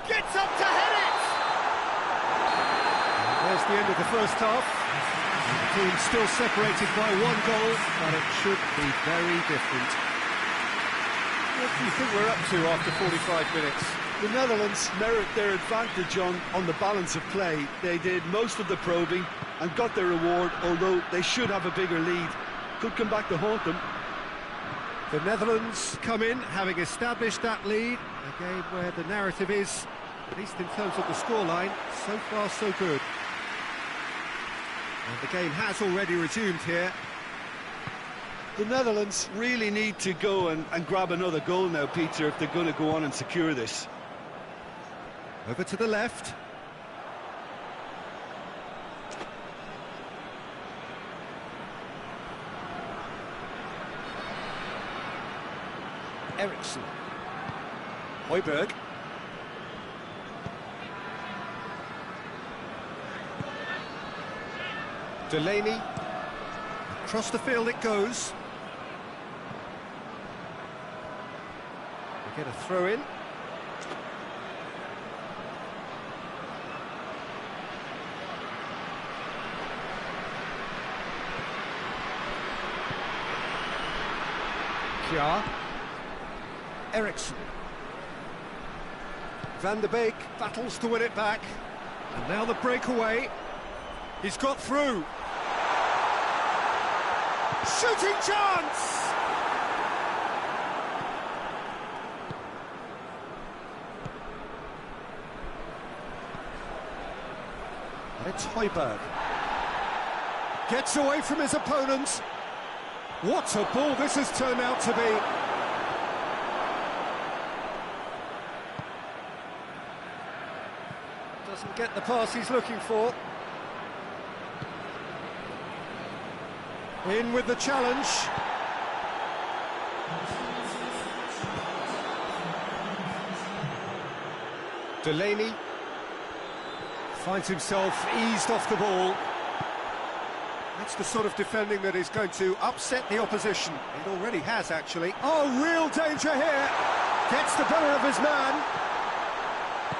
Gets up to head it! And there's the end of the first half. The team still separated by 1 goal, but it should be very different. What do you think we're up to after 45 minutes? The Netherlands merit their advantage on the balance of play. They did most of the probing and got their reward, although they should have a bigger lead. Could come back to haunt them. The Netherlands come in, having established that lead. A game where the narrative is, at least in terms of the scoreline, so far so good. And the game has already resumed here. The Netherlands really need to go and grab another goal now, Peter, if they're going to go on and secure this. Over to the left. Eriksson. Højbjerg. Delaney. Across the field it goes. We get a throw in. Kjaer. Eriksson. Van der Beek battles to win it back. And now the breakaway. He's got through. Shooting chance! It's Højbjerg. Gets away from his opponents. What a ball this has turned out to be. Doesn't get the pass he's looking for. In with the challenge. Delaney finds himself eased off the ball. That's the sort of defending that is going to upset the opposition. It already has, actually. Oh, real danger here. Gets the better of his man.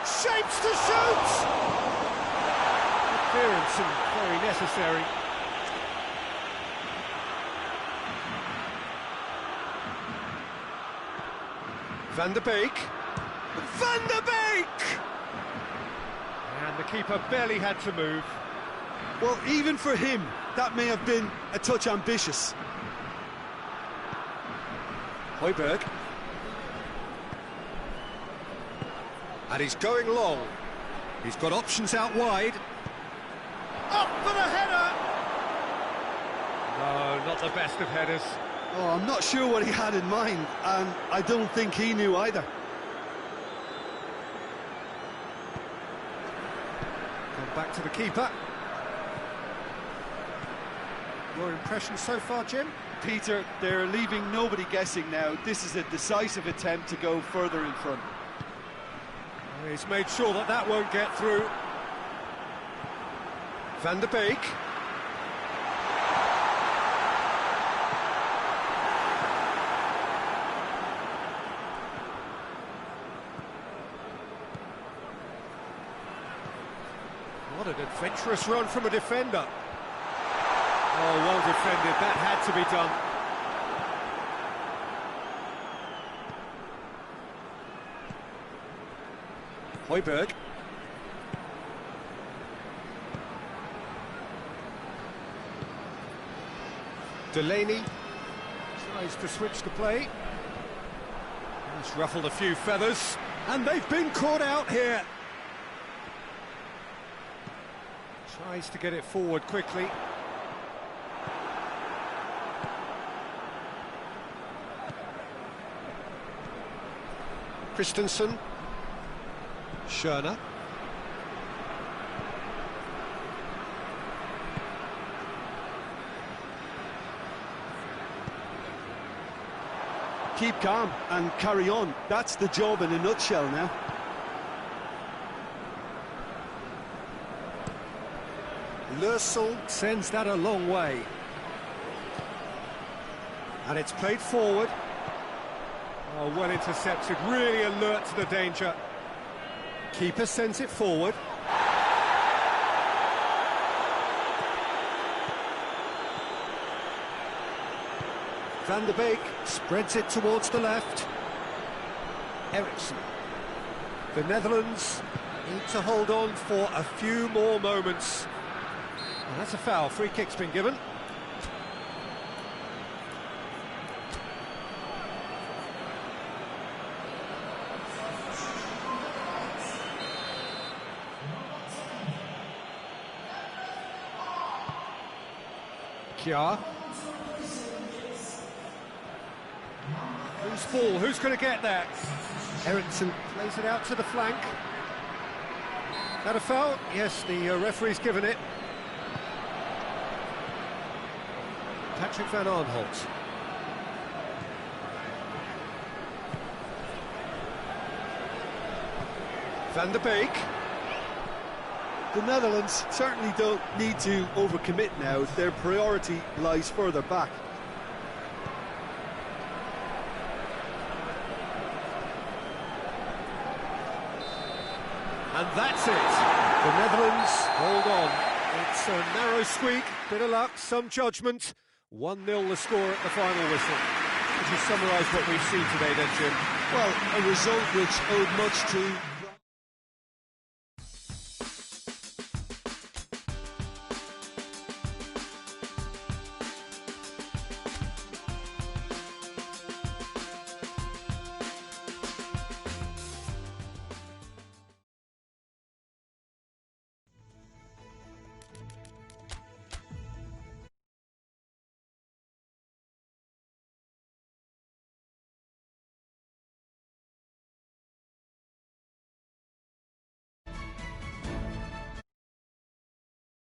Shapes to shoot! Clearance and very necessary. Van der Beek. Van der Beek! And the keeper barely had to move. Well, even for him, that may have been a touch ambitious. Højbjerg. And he's going long. He's got options out wide. Up for the header! No, not the best of headers. Oh, I'm not sure what he had in mind, and I don't think he knew either. Come back to the keeper. Your impression so far, Jim? Peter, they're leaving nobody guessing now. This is a decisive attempt to go further in front. He's made sure that that won't get through. Van der Beek. What an adventurous run from a defender. Oh, well defended. That had to be done. Højbjerg. Delaney tries to switch the play. He's ruffled a few feathers, and they've been caught out here. Tries to get it forward quickly. Christensen. Schöner. Keep calm and carry on. That's the job in a nutshell now. Lössl sends that a long way. And it's played forward. Oh, well intercepted, really alert to the danger. Keeper sends it forward. Van der Beek spreads it towards the left. Eriksson. The Netherlands need to hold on for a few more moments. And that's a foul. Free kick's been given. Kjaer. Who's ball? Who's going to get there? Eriksson plays it out to the flank. That a foul? Yes, the referee's given it. Patrick van Aanholt. Van der Beek. The Netherlands certainly don't need to overcommit now. Their priority lies further back. And that's it. The Netherlands hold on. It's a narrow squeak, bit of luck, some judgment. 1-0 the score at the final whistle. Could you summarise what we've seen today then, Jim? Well, a result which owed much to